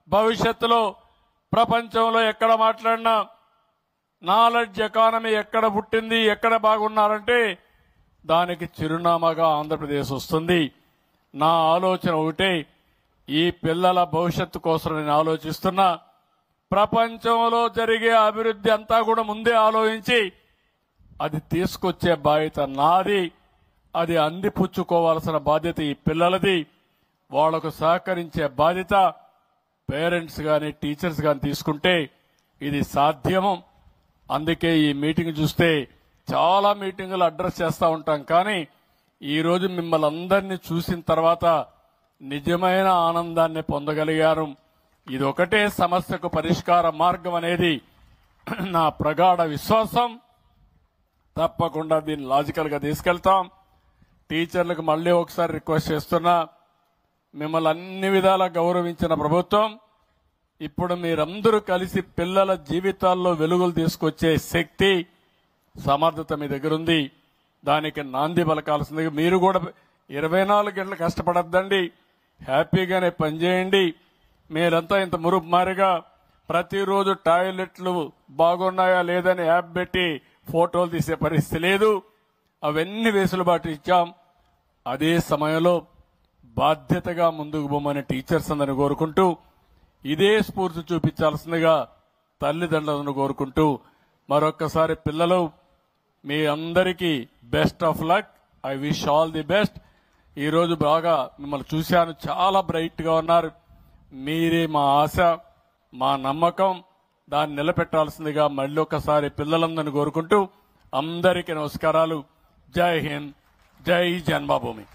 Speaker 4: భవిష్యత్తులో ప్రపంచంలో ఎక్కడ మాట్లాడినా నాలెడ్జ్ ఎకానమీ ఎక్కడ పుట్టింది, ఎక్కడ బాగున్నారంటే దానికి చిరునామాగా ఆంధ్రప్రదేశ్ వస్తుంది. నా ఆలోచన ఒకటే, ఈ పిల్లల భవిష్యత్తు కోసం నేను ఆలోచిస్తున్నా. ప్రపంచంలో జరిగే అభివృద్ధి అంతా కూడా ముందే ఆలోచించి అది తీసుకొచ్చే బాధ్యత నాది, అది అందిపుచ్చుకోవాల్సిన బాధ్యత ఈ పిల్లలది. వాళ్లకు సహకరించే బాధ్యత పేరెంట్స్ గాని టీచర్స్ గాని తీసుకుంటే ఇది సాధ్యము. అందుకే ఈ మీటింగ్ చూస్తే చాలా మీటింగులు అడ్రస్ చేస్తూ ఉంటాం, కానీ ఈ రోజు మిమ్మల్ని అందరినీ చూసిన తర్వాత నిజమైన ఆనందాన్ని పొందగలిగారు. ఇది ఒకటే సమస్యకు పరిష్కార మార్గం అనేది నా ప్రగాఢ విశ్వాసం. తప్పకుండా దీన్ని లాజికల్ గా తీసుకెళ్తాం. టీచర్లకు మళ్లీ ఒకసారి రిక్వెస్ట్ చేస్తున్నా, మిమ్మల్ని అన్ని విధాలా గౌరవించిన ప్రభుత్వం ఇప్పుడు మీరందరూ కలిసి పిల్లల జీవితాల్లో వెలుగులు తీసుకొచ్చే శక్తి, సమర్థత మీ దగ్గర ఉంది. దానికి నాంది పలకాల్సింది. మీరు కూడా 24 గంటలు కష్టపడద్దండి, హ్యాపీగానే పనిచేయండి. మీరంతా ఇంత మురుపు మారిగా ప్రతిరోజు టాయిలెట్లు బాగున్నాయా లేదని యాప్ పెట్టి ఫోటోలు తీసే పరిస్థితి లేదు. అవన్నీ వెసులుబాటు ఇచ్చాం. అదే సమయంలో బాధ్యతగా ముందుకు పోమని టీచర్స్ అందరిని కోరుకుంటూ, ఇదే స్ఫూర్తి చూపించాల్సిందిగా తల్లిదండ్రులను కోరుకుంటూ, మరొక్కసారి పిల్లలు మీ అందరికీ best of luck. I wish all the best. ఈ రోజు బాగా మిమ్మల్ని చూశాను, చాలా బ్రైట్ గా ఉన్నారు. మీరే మా ఆశ, మా నమ్మకం. దాన్ని నిలబెట్టాల్సిందిగా మళ్ళీ ఒకసారి పిల్లలందరినీ కోరుకుంటూ అందరికీ నమస్కారాలు. జై హింద్, జై జన్మభూమి.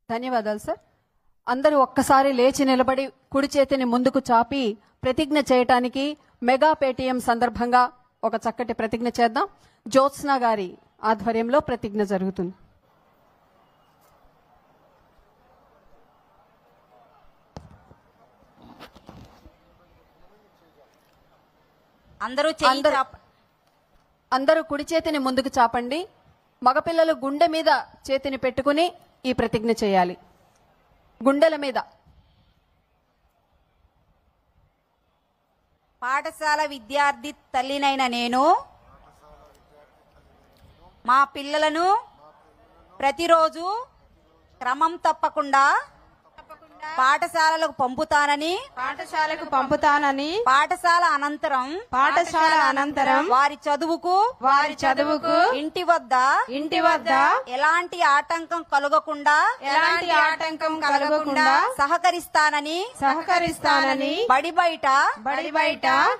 Speaker 7: ధన్యవాదాలు సార్. అందరూ ఒక్కసారి లేచి నిలబడి కుడి చేతిని ముందుకు చాపి ప్రతిజ్ఞ చేయటానికి మెగా పేటీఎం సందర్భంగా ఒక చక్కటి ప్రతిజ్ఞ చేద్దాం. జ్యోత్స్న గారి ఆధ్వర్యంలో ప్రతిజ్ఞ జరుగుతుంది. అందరూ కుడి చేతిని ముందుకు చాపండి. మగపిల్లలు గుండె మీద చేతిని పెట్టుకుని ఈ ప్రతిజ్ఞ చేయాలి. గుండెల మీద.
Speaker 8: పాఠశాల విద్యార్థి తల్లినైన నేను మా పిల్లలను ప్రతిరోజు క్రమం తప్పకుండా పాఠశాలకు పంపుతానని పాఠశాల అనంతరం వారి చదువుకు ఇంటి వద్ద ఎలాంటి ఆటంకం కలగకుండా సహకరిస్తానని బడి బయట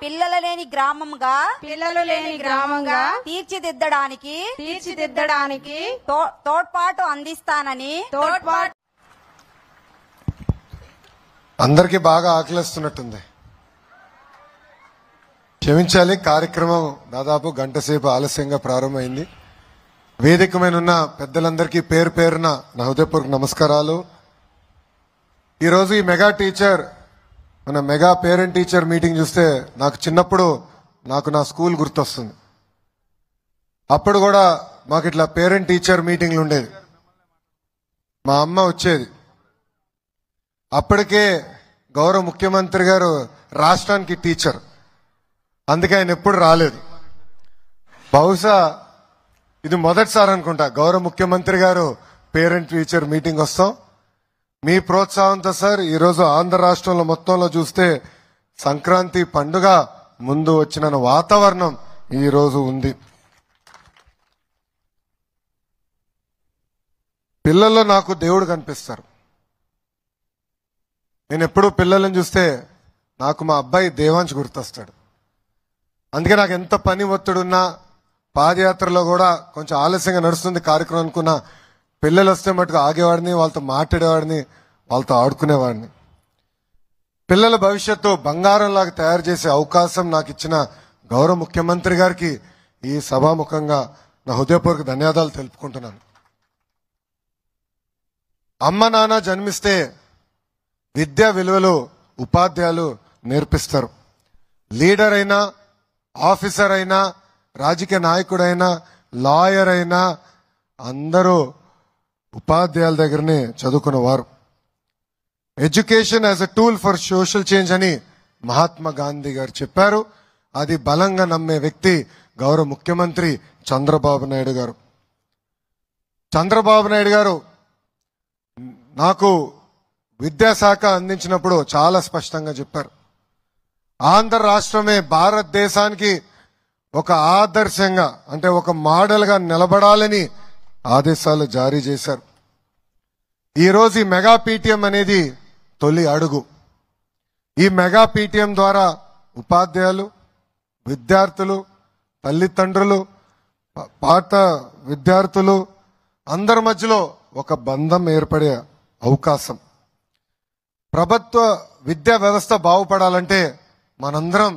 Speaker 8: పిల్లలు లేని గ్రామంగా తీర్చిదిద్దడానికి తోడ్పాటు అందిస్తానని
Speaker 1: అందరికీ బాగా ఆకలిస్తున్నట్టుంది, క్షమించాలి. కార్యక్రమం దాదాపు గంట సేపు ఆలస్యంగా ప్రారంభమైంది. వేదిక మీద ఉన్న పెద్దలందరికీ పేరు పేరున నా హృదయపూర్వక నమస్కారాలు. ఈరోజు ఈ మెగా టీచర్, మన మెగా పేరెంట్ టీచర్ మీటింగ్ చూస్తే నాకు చిన్నప్పుడు నా స్కూల్ గుర్తొస్తుంది. అప్పుడు కూడా మాకు ఇట్లా పేరెంట్ టీచర్ మీటింగ్లు ఉండేది. మా అమ్మ వచ్చేది. అప్పటికే గౌరవ ముఖ్యమంత్రి గారు రాష్ట్రానికి టీచర్, అందుకే ఆయన ఎప్పుడు రాలేదు. బహుశా ఇది మొదటిసారి అనుకుంటా గౌరవ ముఖ్యమంత్రి గారు పేరెంట్ టీచర్ మీటింగ్ వస్తాం. మీ ప్రోత్సాహంతో సార్ ఈరోజు ఆంధ్ర రాష్ట్రంలో మొత్తంలో చూస్తే సంక్రాంతి పండుగ ముందు వచ్చిన వాతావరణం ఈరోజు ఉంది. పిల్లల్లో నాకు దేవుడు కనిపిస్తారు. నేను ఎప్పుడూ పిల్లలను చూస్తే నాకు మా అబ్బాయి దేవాంశ్ గుర్తొస్తాడు. అందుకే నాకు ఎంత పని ఒత్తిడున్నా, పాదయాత్రలో కూడా కొంచెం ఆలస్యంగా నడుస్తుంది కార్యక్రమం అనుకున్నా, పిల్లలు వస్తే మటుకు ఆగేవాడిని, వాళ్ళతో మాట్లాడేవాడిని, వాళ్ళతో ఆడుకునేవాడిని. పిల్లల భవిష్యత్తు బంగారంలాగా తయారు చేసే అవకాశం నాకు ఇచ్చిన గౌరవ ముఖ్యమంత్రి గారికి ఈ సభాముఖంగా నా హృదయపూర్వక ధన్యవాదాలు తెలుపుకుంటున్నాను. అమ్మ నాన్న జన్మిస్తే విద్యా విలువలు ఉపాధ్యాయులు నేర్పిస్తారు. లీడర్ అయినా, ఆఫీసర్ అయినా, రాజకీయ నాయకుడైనా, లాయర్ అయినా అందరూ ఉపాధ్యాయుల దగ్గరనే చదువుకున్నవారు. Education as a tool for social change అని మహాత్మా గాంధీ గారు చెప్పారు. అది బలంగా నమ్మే వ్యక్తి గౌరవ ముఖ్యమంత్రి చంద్రబాబు నాయుడు గారు. చంద్రబాబు నాయుడు గారు నాకు విద్యాశాఖ అందించినప్పుడు చాలా స్పష్టంగా చెప్పారు. ఆంధ్ర రాష్ట్రమే భారతదేశానికి ఒక ఆదర్శంగా, అంటే ఒక మోడల్ గా నిలబడాలని ఆదేశాలు జారీ చేశారు. ఈరోజు ఈ మెగా పీటీఎం అనేది తొలి అడుగు. ఈ మెగా పీటీఎం ద్వారా ఉపాధ్యాయులు, విద్యార్థులు, తల్లిదండ్రులు, పాత విద్యార్థులు అందరి మధ్యలో ఒక బంధం ఏర్పడే అవకాశం. ప్రభుత్వ విద్యా వ్యవస్థ బాగుపడాలంటే మనందరం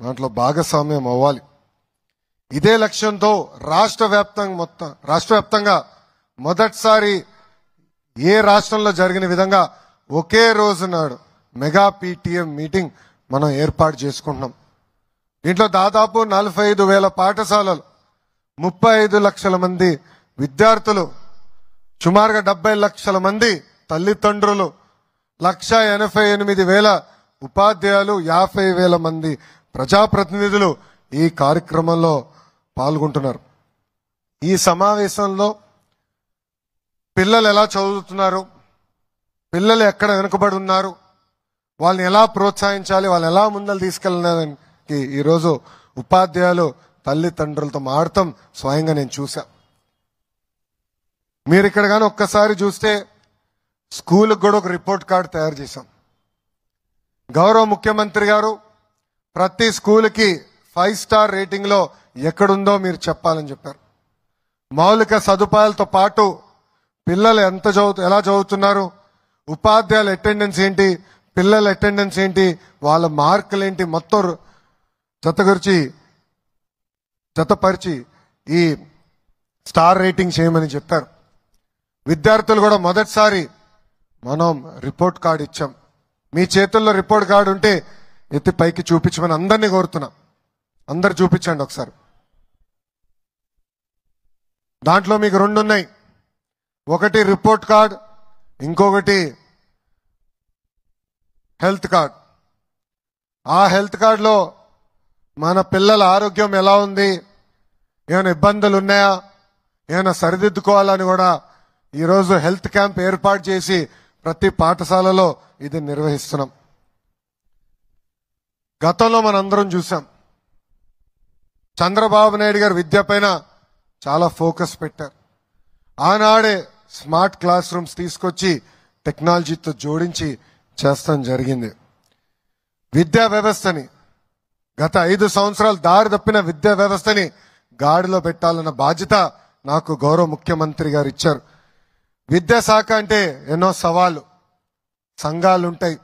Speaker 1: దాంట్లో భాగస్వామ్యం అవ్వాలి. ఇదే లక్ష్యంతో రాష్ట్ర వ్యాప్తంగా మొదటిసారి ఏ రాష్ట్రంలో జరిగిన విధంగా ఒకే రోజు నాడు మెగా పీటీఎం మీటింగ్ మనం ఏర్పాటు చేసుకుంటున్నాం. దీంట్లో దాదాపు 45,000 పాఠశాలలు, 35 లక్షల మంది విద్యార్థులు, సుమారుగా 70 లక్షల మంది తల్లిదండ్రులు, 1,88,000 ఉపాధ్యాయులు, 50,000 మంది ప్రజాప్రతినిధులు ఈ కార్యక్రమంలో పాల్గొంటున్నారు. ఈ సమావేశంలో పిల్లలు ఎలా చదువుతున్నారు, పిల్లలు ఎక్కడ వెనుకబడి ఉన్నారు, వాళ్ళని ఎలా ప్రోత్సహించాలి, వాళ్ళని ఎలా ముందలు తీసుకెళ్ళడానికి ఈరోజు ఉపాధ్యాయులు తల్లిదండ్రులతో మాడతాం స్వయంగా నేను చూసా. మీరు ఇక్కడ కానీ ఒక్కసారి చూస్తే స్కూల్కి కూడా ఒక రిపోర్ట్ కార్డు తయారు చేశాం. గౌరవ ముఖ్యమంత్రి గారు ప్రతి స్కూల్కి 5 స్టార్ రేటింగ్ లో ఎక్కడుందో మీరు చెప్పాలని చెప్పారు. మౌలిక సదుపాయాలతో పాటు పిల్లలు ఎలా చదువుతున్నారు, ఉపాధ్యాయుల అటెండెన్స్ ఏంటి, పిల్లల అటెండెన్స్ ఏంటి, వాళ్ళ మార్కులు ఏంటి, మొత్తం జతపరిచి ఈ స్టార్ రేటింగ్ చేయమని చెప్పారు. విద్యార్థులు కూడా మొదటిసారి మనం రిపోర్ట్ కార్డు ఇచ్చాం. మీ చేతుల్లో రిపోర్ట్ కార్డు ఉంటే ఎత్తి పైకి చూపించమని అందరినీ కోరుతున్నా. అందరు చూపించండి ఒకసారి. దాంట్లో మీకు 2 ఉన్నాయి. ఒకటి రిపోర్ట్ కార్డ్, ఇంకొకటి హెల్త్ కార్డ్. ఆ హెల్త్ కార్డులో మన పిల్లల ఆరోగ్యం ఎలా ఉంది, ఏమైనా ఇబ్బందులు ఉన్నాయా, ఏమైనా సరిదిద్దుకోవాలని కూడా ఈరోజు హెల్త్ క్యాంప్ ఏర్పాటు చేసి ప్రతి పాఠశాలలో ఇది నిర్వహిస్తున్నాం. గతంలో మనందరం చూసాం చంద్రబాబు నాయుడు గారు విద్య పైన చాలా ఫోకస్ పెట్టారు. ఆనాడే స్మార్ట్ క్లాస్ రూమ్స్ తీసుకొచ్చి టెక్నాలజీతో జోడించి చేస్తాం జరిగింది. విద్యా వ్యవస్థని గత 5 సంవత్సరాలు దారి తప్పిన విద్యా వ్యవస్థని గాడిలో పెట్టాలన్న బాధ్యత నాకు గౌరవ ముఖ్యమంత్రి గారు ఇచ్చారు. విద్యాశాఖ అంటే ఎన్నో సవాళ్ళు, సంఘాలు ఉంటాయి.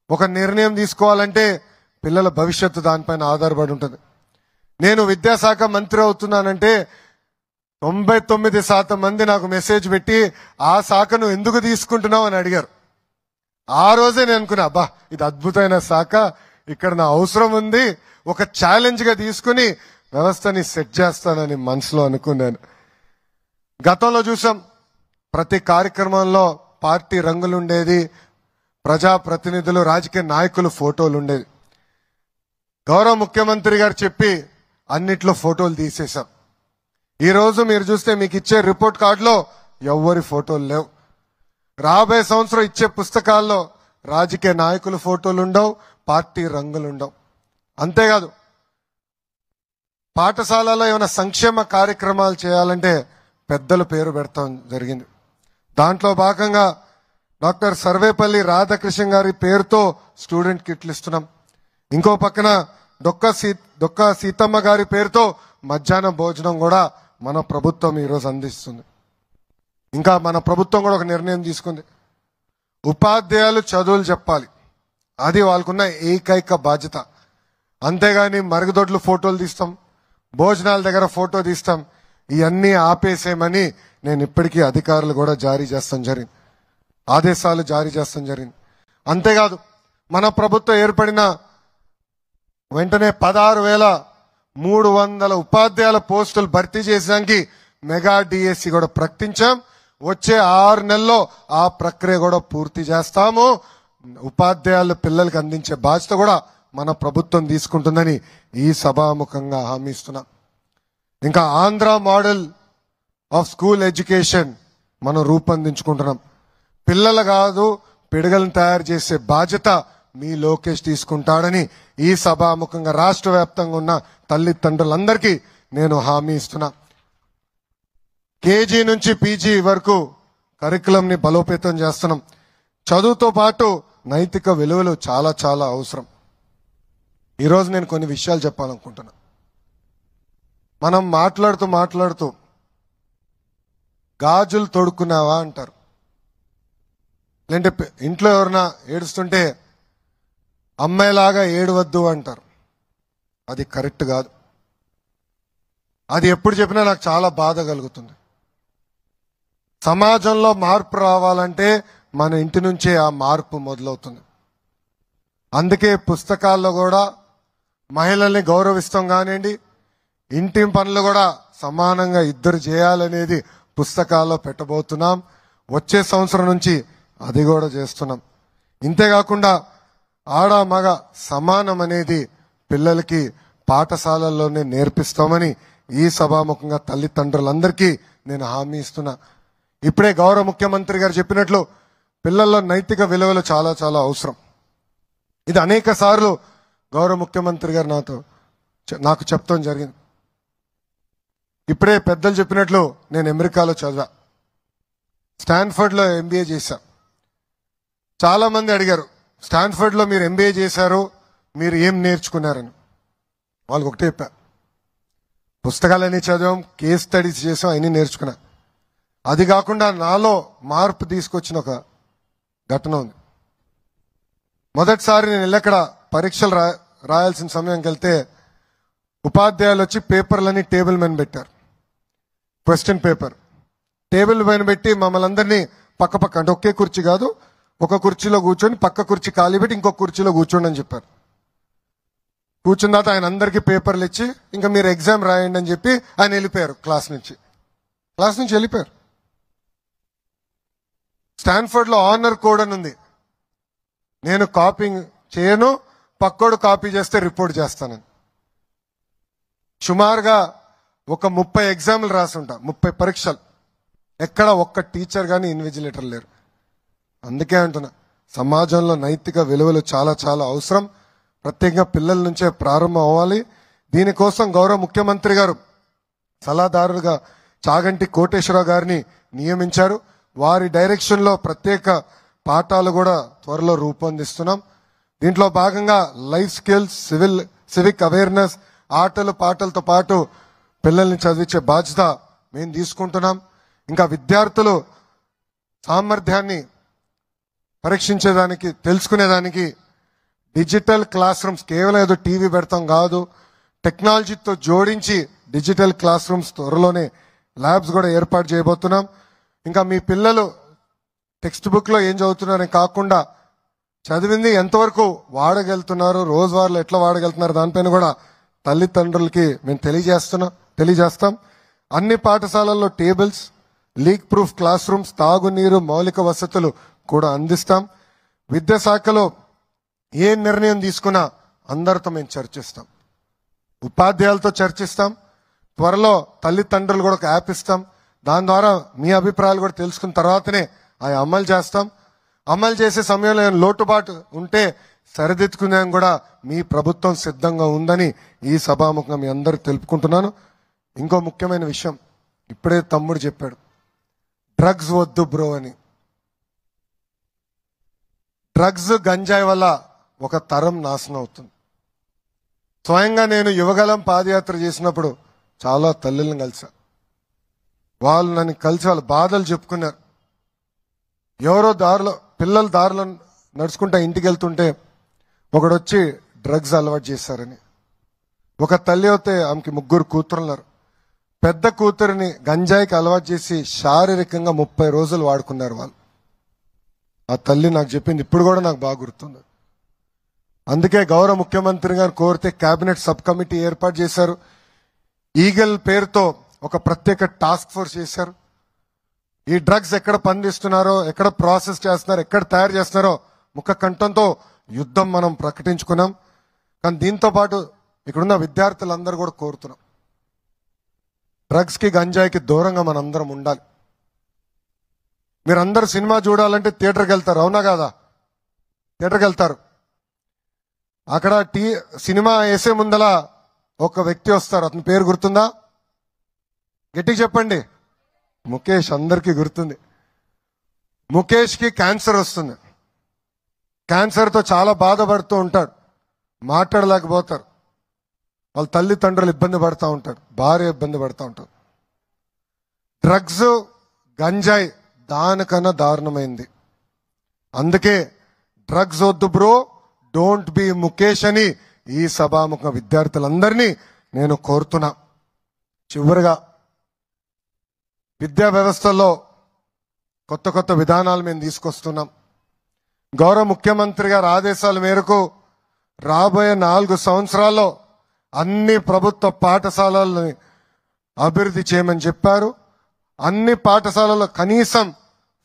Speaker 1: ఒక నిర్ణయం తీసుకోవాలంటే పిల్లల భవిష్యత్తు దానిపైన ఆధారపడి ఉంటుంది. నేను విద్యాశాఖ మంత్రి అవుతున్నానంటే 99% మంది నాకు మెసేజ్ పెట్టి ఆ శాఖను ఎందుకు తీసుకుంటున్నావు అని అడిగారు. ఆ రోజే నేను అనుకున్నా, అబ్బా ఇది అద్భుతమైన శాఖ, ఇక్కడ నా అవసరం ఉంది, ఒక ఛాలెంజ్ గా తీసుకుని వ్యవస్థని సెట్ చేస్తానని మనసులో అనుకున్నాను. గతంలో చూసాం ప్రతి కార్యక్రమంలో పార్టీ రంగులు ఉండేది, ప్రజాప్రతినిధులు, రాజకీయ నాయకులు ఫోటోలు ఉండేది. గౌరవ ముఖ్యమంత్రి గారు చెప్పి అన్నిట్లో ఫోటోలు తీసేశాం. ఈ రోజు మీరు చూస్తే మీకు ఇచ్చే రిపోర్ట్ కార్డులో ఎవ్వరి ఫోటోలు లేవు. రాబోయే సంవత్సరం ఇచ్చే పుస్తకాల్లో రాజకీయ నాయకుల ఫోటోలు ఉండవు, పార్టీ రంగులు ఉండవు. అంతేకాదు పాఠశాలలో ఏమైనా సంక్షేమ కార్యక్రమాలు చేయాలంటే పెద్దల పేరు పెడతాం జరిగింది. దాంట్లో భాగంగా డాక్టర్ సర్వేపల్లి రాధాకృష్ణ గారి పేరుతో స్టూడెంట్ కిట్లు ఇస్తున్నాం. ఇంకో పక్కన డొక్క సీతమ్మ గారి పేరుతో మధ్యాహ్న భోజనం కూడా మన ప్రభుత్వం ఈరోజు అందిస్తుంది. ఇంకా మన ప్రభుత్వం కూడా ఒక నిర్ణయం తీసుకుంది. ఉపాధ్యాయులు చదువులు చెప్పాలి, అది వాళ్ళకున్న ఏకైక బాధ్యత. అంతేగాని మరుగుదొడ్లు ఫోటోలు తీస్తాం, భోజనాల దగ్గర ఫోటో తీస్తాం, ఇవన్నీ ఆపేసేయమని నేను ఇప్పటికీ అధికారులు కూడా ఆదేశాలు జారీ చేస్తాం జరిగింది. అంతేకాదు మన ప్రభుత్వం ఏర్పడిన వెంటనే 16,300 ఉపాధ్యాయుల పోస్టులు భర్తీ చేసేదానికి మెగా డిఎస్సి కూడా ప్రకటించాం. వచ్చే 6 నెలల్లో ఆ ప్రక్రియ కూడా పూర్తి చేస్తాము. ఉపాధ్యాయులు పిల్లలకు అందించే బాధ్యత కూడా మన ప్రభుత్వం తీసుకుంటుందని ఈ సభాముఖంగా హామీ ఇస్తున్నాం. ఇంకా Andhra model of school education మనం రూపొందించుకుంటున్నాం. పిల్లలు కాదు, పిడగలను తయారు చేసే బాధ్యత మీ లోకేష్ తీసుకుంటాడని ఈ సభాముఖంగా రాష్ట్ర వ్యాప్తంగా ఉన్న తల్లిదండ్రులందరికీ నేను హామీ ఇస్తున్నా. కేజీ నుంచి పీజీ వరకు కరికులం ని బలోపేతం చేస్తున్నాం. చదువుతో పాటు నైతిక విలువలు చాలా చాలా అవసరం. ఈరోజు నేను కొన్ని విషయాలు చెప్పాలనుకుంటున్నా. మనం మాట్లాడుతూ గాజులు తొడుక్కున్నావా అంటారు. లేదంటే ఇంట్లో ఎవరైనా ఏడుస్తుంటే అమ్మాయిలాగా ఏడవద్దు అంటారు. అది కరెక్ట్ కాదు. అది ఎప్పుడు చెప్పినా నాకు చాలా బాధ కలుగుతుంది. సమాజంలో మార్పు రావాలంటే మన ఇంటి నుంచే ఆ మార్పు మొదలవుతుంది. అందుకే పుస్తకాల్లో కూడా మహిళల్ని గౌరవిస్తాం కానివ్వండి, ఇంటి పనులు కూడా సమానంగా ఇద్దరు చేయాలనేది పుస్తకాల్లో పెట్టబోతున్నాం. వచ్చే సంవత్సరం నుంచి అది కూడా చేస్తున్నాం. ఇంతేకాకుండా ఆడ మగ సమానం అనేది పిల్లలకి పాఠశాలల్లోనే నేర్పిస్తామని ఈ సభాముఖంగా తల్లిదండ్రులందరికీ నేను హామీ ఇస్తున్నా. ఇప్పుడే గౌరవ ముఖ్యమంత్రి గారు చెప్పినట్లు పిల్లల్లో నైతిక విలువలు చాలా చాలా అవసరం. ఇది అనేక సార్లు గౌరవ ముఖ్యమంత్రి గారు నాకు చెప్తాం జరిగింది. ఇప్పుడే పెద్దలు చెప్పినట్లు నేను అమెరికాలో చదివా, స్టాన్ఫర్డ్ లో ఎంబీఏ చేశా. చాలా మంది అడిగారు, స్టాన్ఫర్డ్ లో మీరు ఎంబీఏ చేశారు, మీరు ఏం నేర్చుకున్నారని. వాళ్ళకి ఒకటే చెప్పా, పుస్తకాలన్నీ చదివాం, కేస్ స్టడీస్ చేసాం, అన్నీ నేర్చుకున్నా. అది కాకుండా నాలో మార్పు తీసుకొచ్చిన ఒక ఘటన ఉంది. మొదటిసారి నేను ఎక్కడ పరీక్షలు రాయాల్సిన సమయంకి వెళ్తే ఉపాధ్యాయులు వచ్చి పేపర్లని టేబుల్ మీద పెట్టారు. క్వశ్చన్ పేపర్ టేబుల్ పైన పెట్టి మమ్మల్ని అందరినీ పక్క అంటే ఒకే కుర్చీ కాదు, ఒక కుర్చీలో కూర్చొని పక్క కుర్చీ ఖాళీ పెట్టి ఇంకొక కుర్చీలో కూర్చోండి అని చెప్పారు. కూర్చున్న తర్వాత ఆయన అందరికీ పేపర్లు ఇచ్చి ఇంకా మీరు ఎగ్జామ్ రాయండి అని చెప్పి ఆయన వెళ్ళిపోయారు. క్లాస్ నుంచి వెళ్ళిపోయారు. స్టాన్ఫర్డ్ లో ఆనర్ కోడ్ అని ఉంది. నేను కాపీ చేయను, పక్కోడు కాపీ చేస్తే రిపోర్ట్ చేస్తానని. సుమారుగా ఒక 30 ఎగ్జామ్లు రాసుంటా, 30 పరీక్షలు. ఎక్కడ ఒక్క టీచర్ కానీ ఇన్విజిలేటర్ లేరు. అందుకే అంటున్నా, సమాజంలో నైతిక విలువలు చాలా చాలా అవసరం. ప్రత్యేకంగా పిల్లల నుంచే ప్రారంభం అవ్వాలి. దీనికోసం గౌరవ ముఖ్యమంత్రి గారు సలహాదారులుగా చాగంటి కోటేశ్వరరావు గారిని నియమించారు. వారి డైరెక్షన్ లో ప్రత్యేక పాఠాలు కూడా త్వరలో రూపొందిస్తున్నాం. దీంట్లో భాగంగా లైఫ్ స్కిల్స్, సివిక్ అవేర్నెస్, ఆటలు పాటలతో పాటు పిల్లల్ని చదివించే బాధ్యత మేము తీసుకుంటున్నాం. ఇంకా విద్యార్థులు సామర్థ్యాన్ని పరీక్షించేదానికి, తెలుసుకునేదానికి డిజిటల్ క్లాస్ రూమ్స్, కేవలం ఏదో టీవీ పెడతాం కాదు, టెక్నాలజీతో జోడించి డిజిటల్ క్లాస్ రూమ్స్ త్వరలోనే ల్యాబ్స్ కూడా ఏర్పాటు చేయబోతున్నాం. ఇంకా మీ పిల్లలు టెక్స్ట్ బుక్ లో ఏం చదువుతున్నారని కాకుండా చదివింది ఎంతవరకు వాడగలుగుతున్నారు, రోజువారీలో ఎట్లా వాడగలుగుతున్నారు, దానిపైన కూడా తల్లిదండ్రులకి మేము తెలియజేస్తాం. అన్ని పాఠశాలల్లో tables, leak proof class rooms, తాగునీరు, మౌలిక వసతులు కూడా అందిస్తాం. విద్యాశాఖలో ఏ నిర్ణయం తీసుకున్నా అందరితో మేము చర్చిస్తాం, ఉపాధ్యాయులతో చర్చిస్తాం. త్వరలో తల్లిదండ్రులు కూడా ఒక యాప్ ఇస్తాం. దాని ద్వారా మీ అభిప్రాయాలు కూడా తెలుసుకున్న తర్వాతనే అవి అమలు చేస్తాం. అమలు చేసే సమయంలో ఏమైనా లోటుబాటు ఉంటే సరిదిద్దుకునే కూడా మీ ప్రభుత్వం సిద్ధంగా ఉందని ఈ సభాముఖంగా మీ అందరూ తెలుపుకుంటున్నాను. ఇంకో ముఖ్యమైన విషయం, ఇప్పుడే తమ్ముడు చెప్పాడు, డ్రగ్స్ వద్దు బ్రో అని. డ్రగ్స్, గంజాయి వల్ల ఒక తరం నాశనం అవుతుంది. స్వయంగా నేను యువగలం పాదయాత్ర చేసినప్పుడు చాలా తల్లులను కలిసా. వాళ్ళు నన్ను కలిసి వాళ్ళ బాధలు చెప్పుకున్నారు. ఎవరో దారిలో పిల్లలు దారిలో నడుచుకుంటా ఇంటికి వెళ్తుంటే ఒకడొచ్చి డ్రగ్స్ అలవాటు చేశారని. ఒక తల్లి అయితే ఆమెకి 3 కూతురున్నారు. పెద్ద కూతురిని గంజాయికి అలవాటు చేసి శారీరకంగా 30 రోజులు వాడుకున్నారు వాళ్ళు. ఆ తల్లి నాకు చెప్పింది, ఇప్పుడు కూడా నాకు బాగా గుర్తుంది. అందుకే గౌరవ ముఖ్యమంత్రి గారు కోరితే కేబినెట్ సబ్ కమిటీ ఏర్పాటు చేశారు. ఈగల్ పేరుతో ఒక ప్రత్యేక టాస్క్ ఫోర్స్ చేశారు. ఈ డ్రగ్స్ ఎక్కడ పండిస్తున్నారో, ఎక్కడ ప్రాసెస్ చేస్తున్నారో, ఎక్కడ తయారు చేస్తున్నారో ముఖ కంఠంతో యుద్ధం మనం ప్రకటించుకున్నాం. కానీ దీంతో పాటు ఇక్కడున్న విద్యార్థులందరూ కూడా కోరుతున్నాం, డ్రగ్స్ కి గంజాయికి దూరంగా మనందరం ఉండాలి. మీరందరూ సినిమా చూడాలంటే థియేటర్కి వెళ్తారు, అవునా కాదా? థియేటర్కి వెళ్తారు. అక్కడ సినిమా వేసే ముందల ఒక వ్యక్తి వస్తారు. అతని పేరు గుర్తుందా? గట్టిగా చెప్పండి. ముఖేష్. అందరికీ గుర్తుంది. ముఖేష్ కి క్యాన్సర్ వస్తుంది. క్యాన్సర్తో చాలా బాధపడుతూ ఉంటాడు. మాట్లాడలేకపోతారు. వాళ్ళ తల్లిదండ్రులు ఇబ్బంది పడుతూ ఉంటారు, భార్య ఇబ్బంది పడుతూ ఉంటారు. డ్రగ్స్ గంజాయి దానికన్నా దారుణమైంది. అందుకే డ్రగ్స్ వద్దు బ్రో, డోంట్ బి ముఖేష్ అని ఈ సభాముఖ విద్యార్థులందరినీ నేను కోరుతున్నా. చివరిగా విద్యా వ్యవస్థలో కొత్త కొత్త విధానాలు మేము తీసుకొస్తున్నాం. గౌరవ ముఖ్యమంత్రి గారి ఆదేశాల మేరకు రాబోయే 4 సంవత్సరాల్లో అన్ని ప్రభుత్వ పాఠశాలల్ని అభివృద్ధి చేయమని చెప్పారు. అన్ని పాఠశాలల్లో కనీసం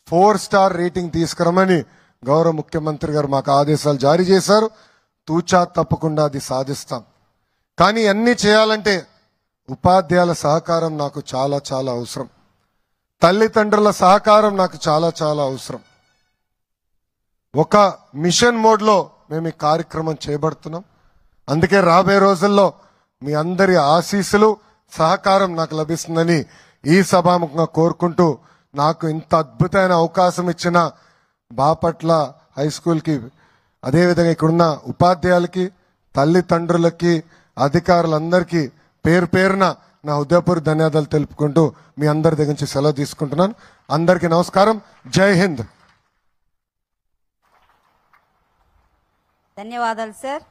Speaker 1: 4 స్టార్ రేటింగ్ తీసుకురమని గౌరవ ముఖ్యమంత్రి గారు మాకు ఆదేశాలు జారీ చేశారు. తూచా తప్పకుండా అది సాధిస్తాం. కానీ అన్ని చేయాలంటే ఉపాధ్యాయుల సహకారం నాకు చాలా చాలా అవసరం. తల్లిదండ్రుల సహకారం నాకు చాలా చాలా అవసరం. ఒక మిషన్ మోడ్ లో మేము ఈ కార్యక్రమం చేపడుతున్నాం. అందుకే రాబోయే రోజుల్లో మీ అందరి ఆశీస్సులు, సహకారం నాకు లభిస్తుందని ఈ సభాముఖంగా కోరుకుంటూ, నాకు ఇంత అద్భుతమైన అవకాశం ఇచ్చిన బాపట్ల హై స్కూల్కి, అదేవిధంగా ఇక్కడున్న ఉపాధ్యాయులకి, తల్లిదండ్రులకి, అధికారులందరికీ పేరు పేరున నా హృదయపూర్వక ధన్యవాదాలు తెలుపుకుంటూ మీ అందరి దగ్గర నుంచి సెలవు తీసుకుంటున్నాను. అందరికీ నమస్కారం. జై హింద్.
Speaker 8: ధన్యవాదాలు సార్.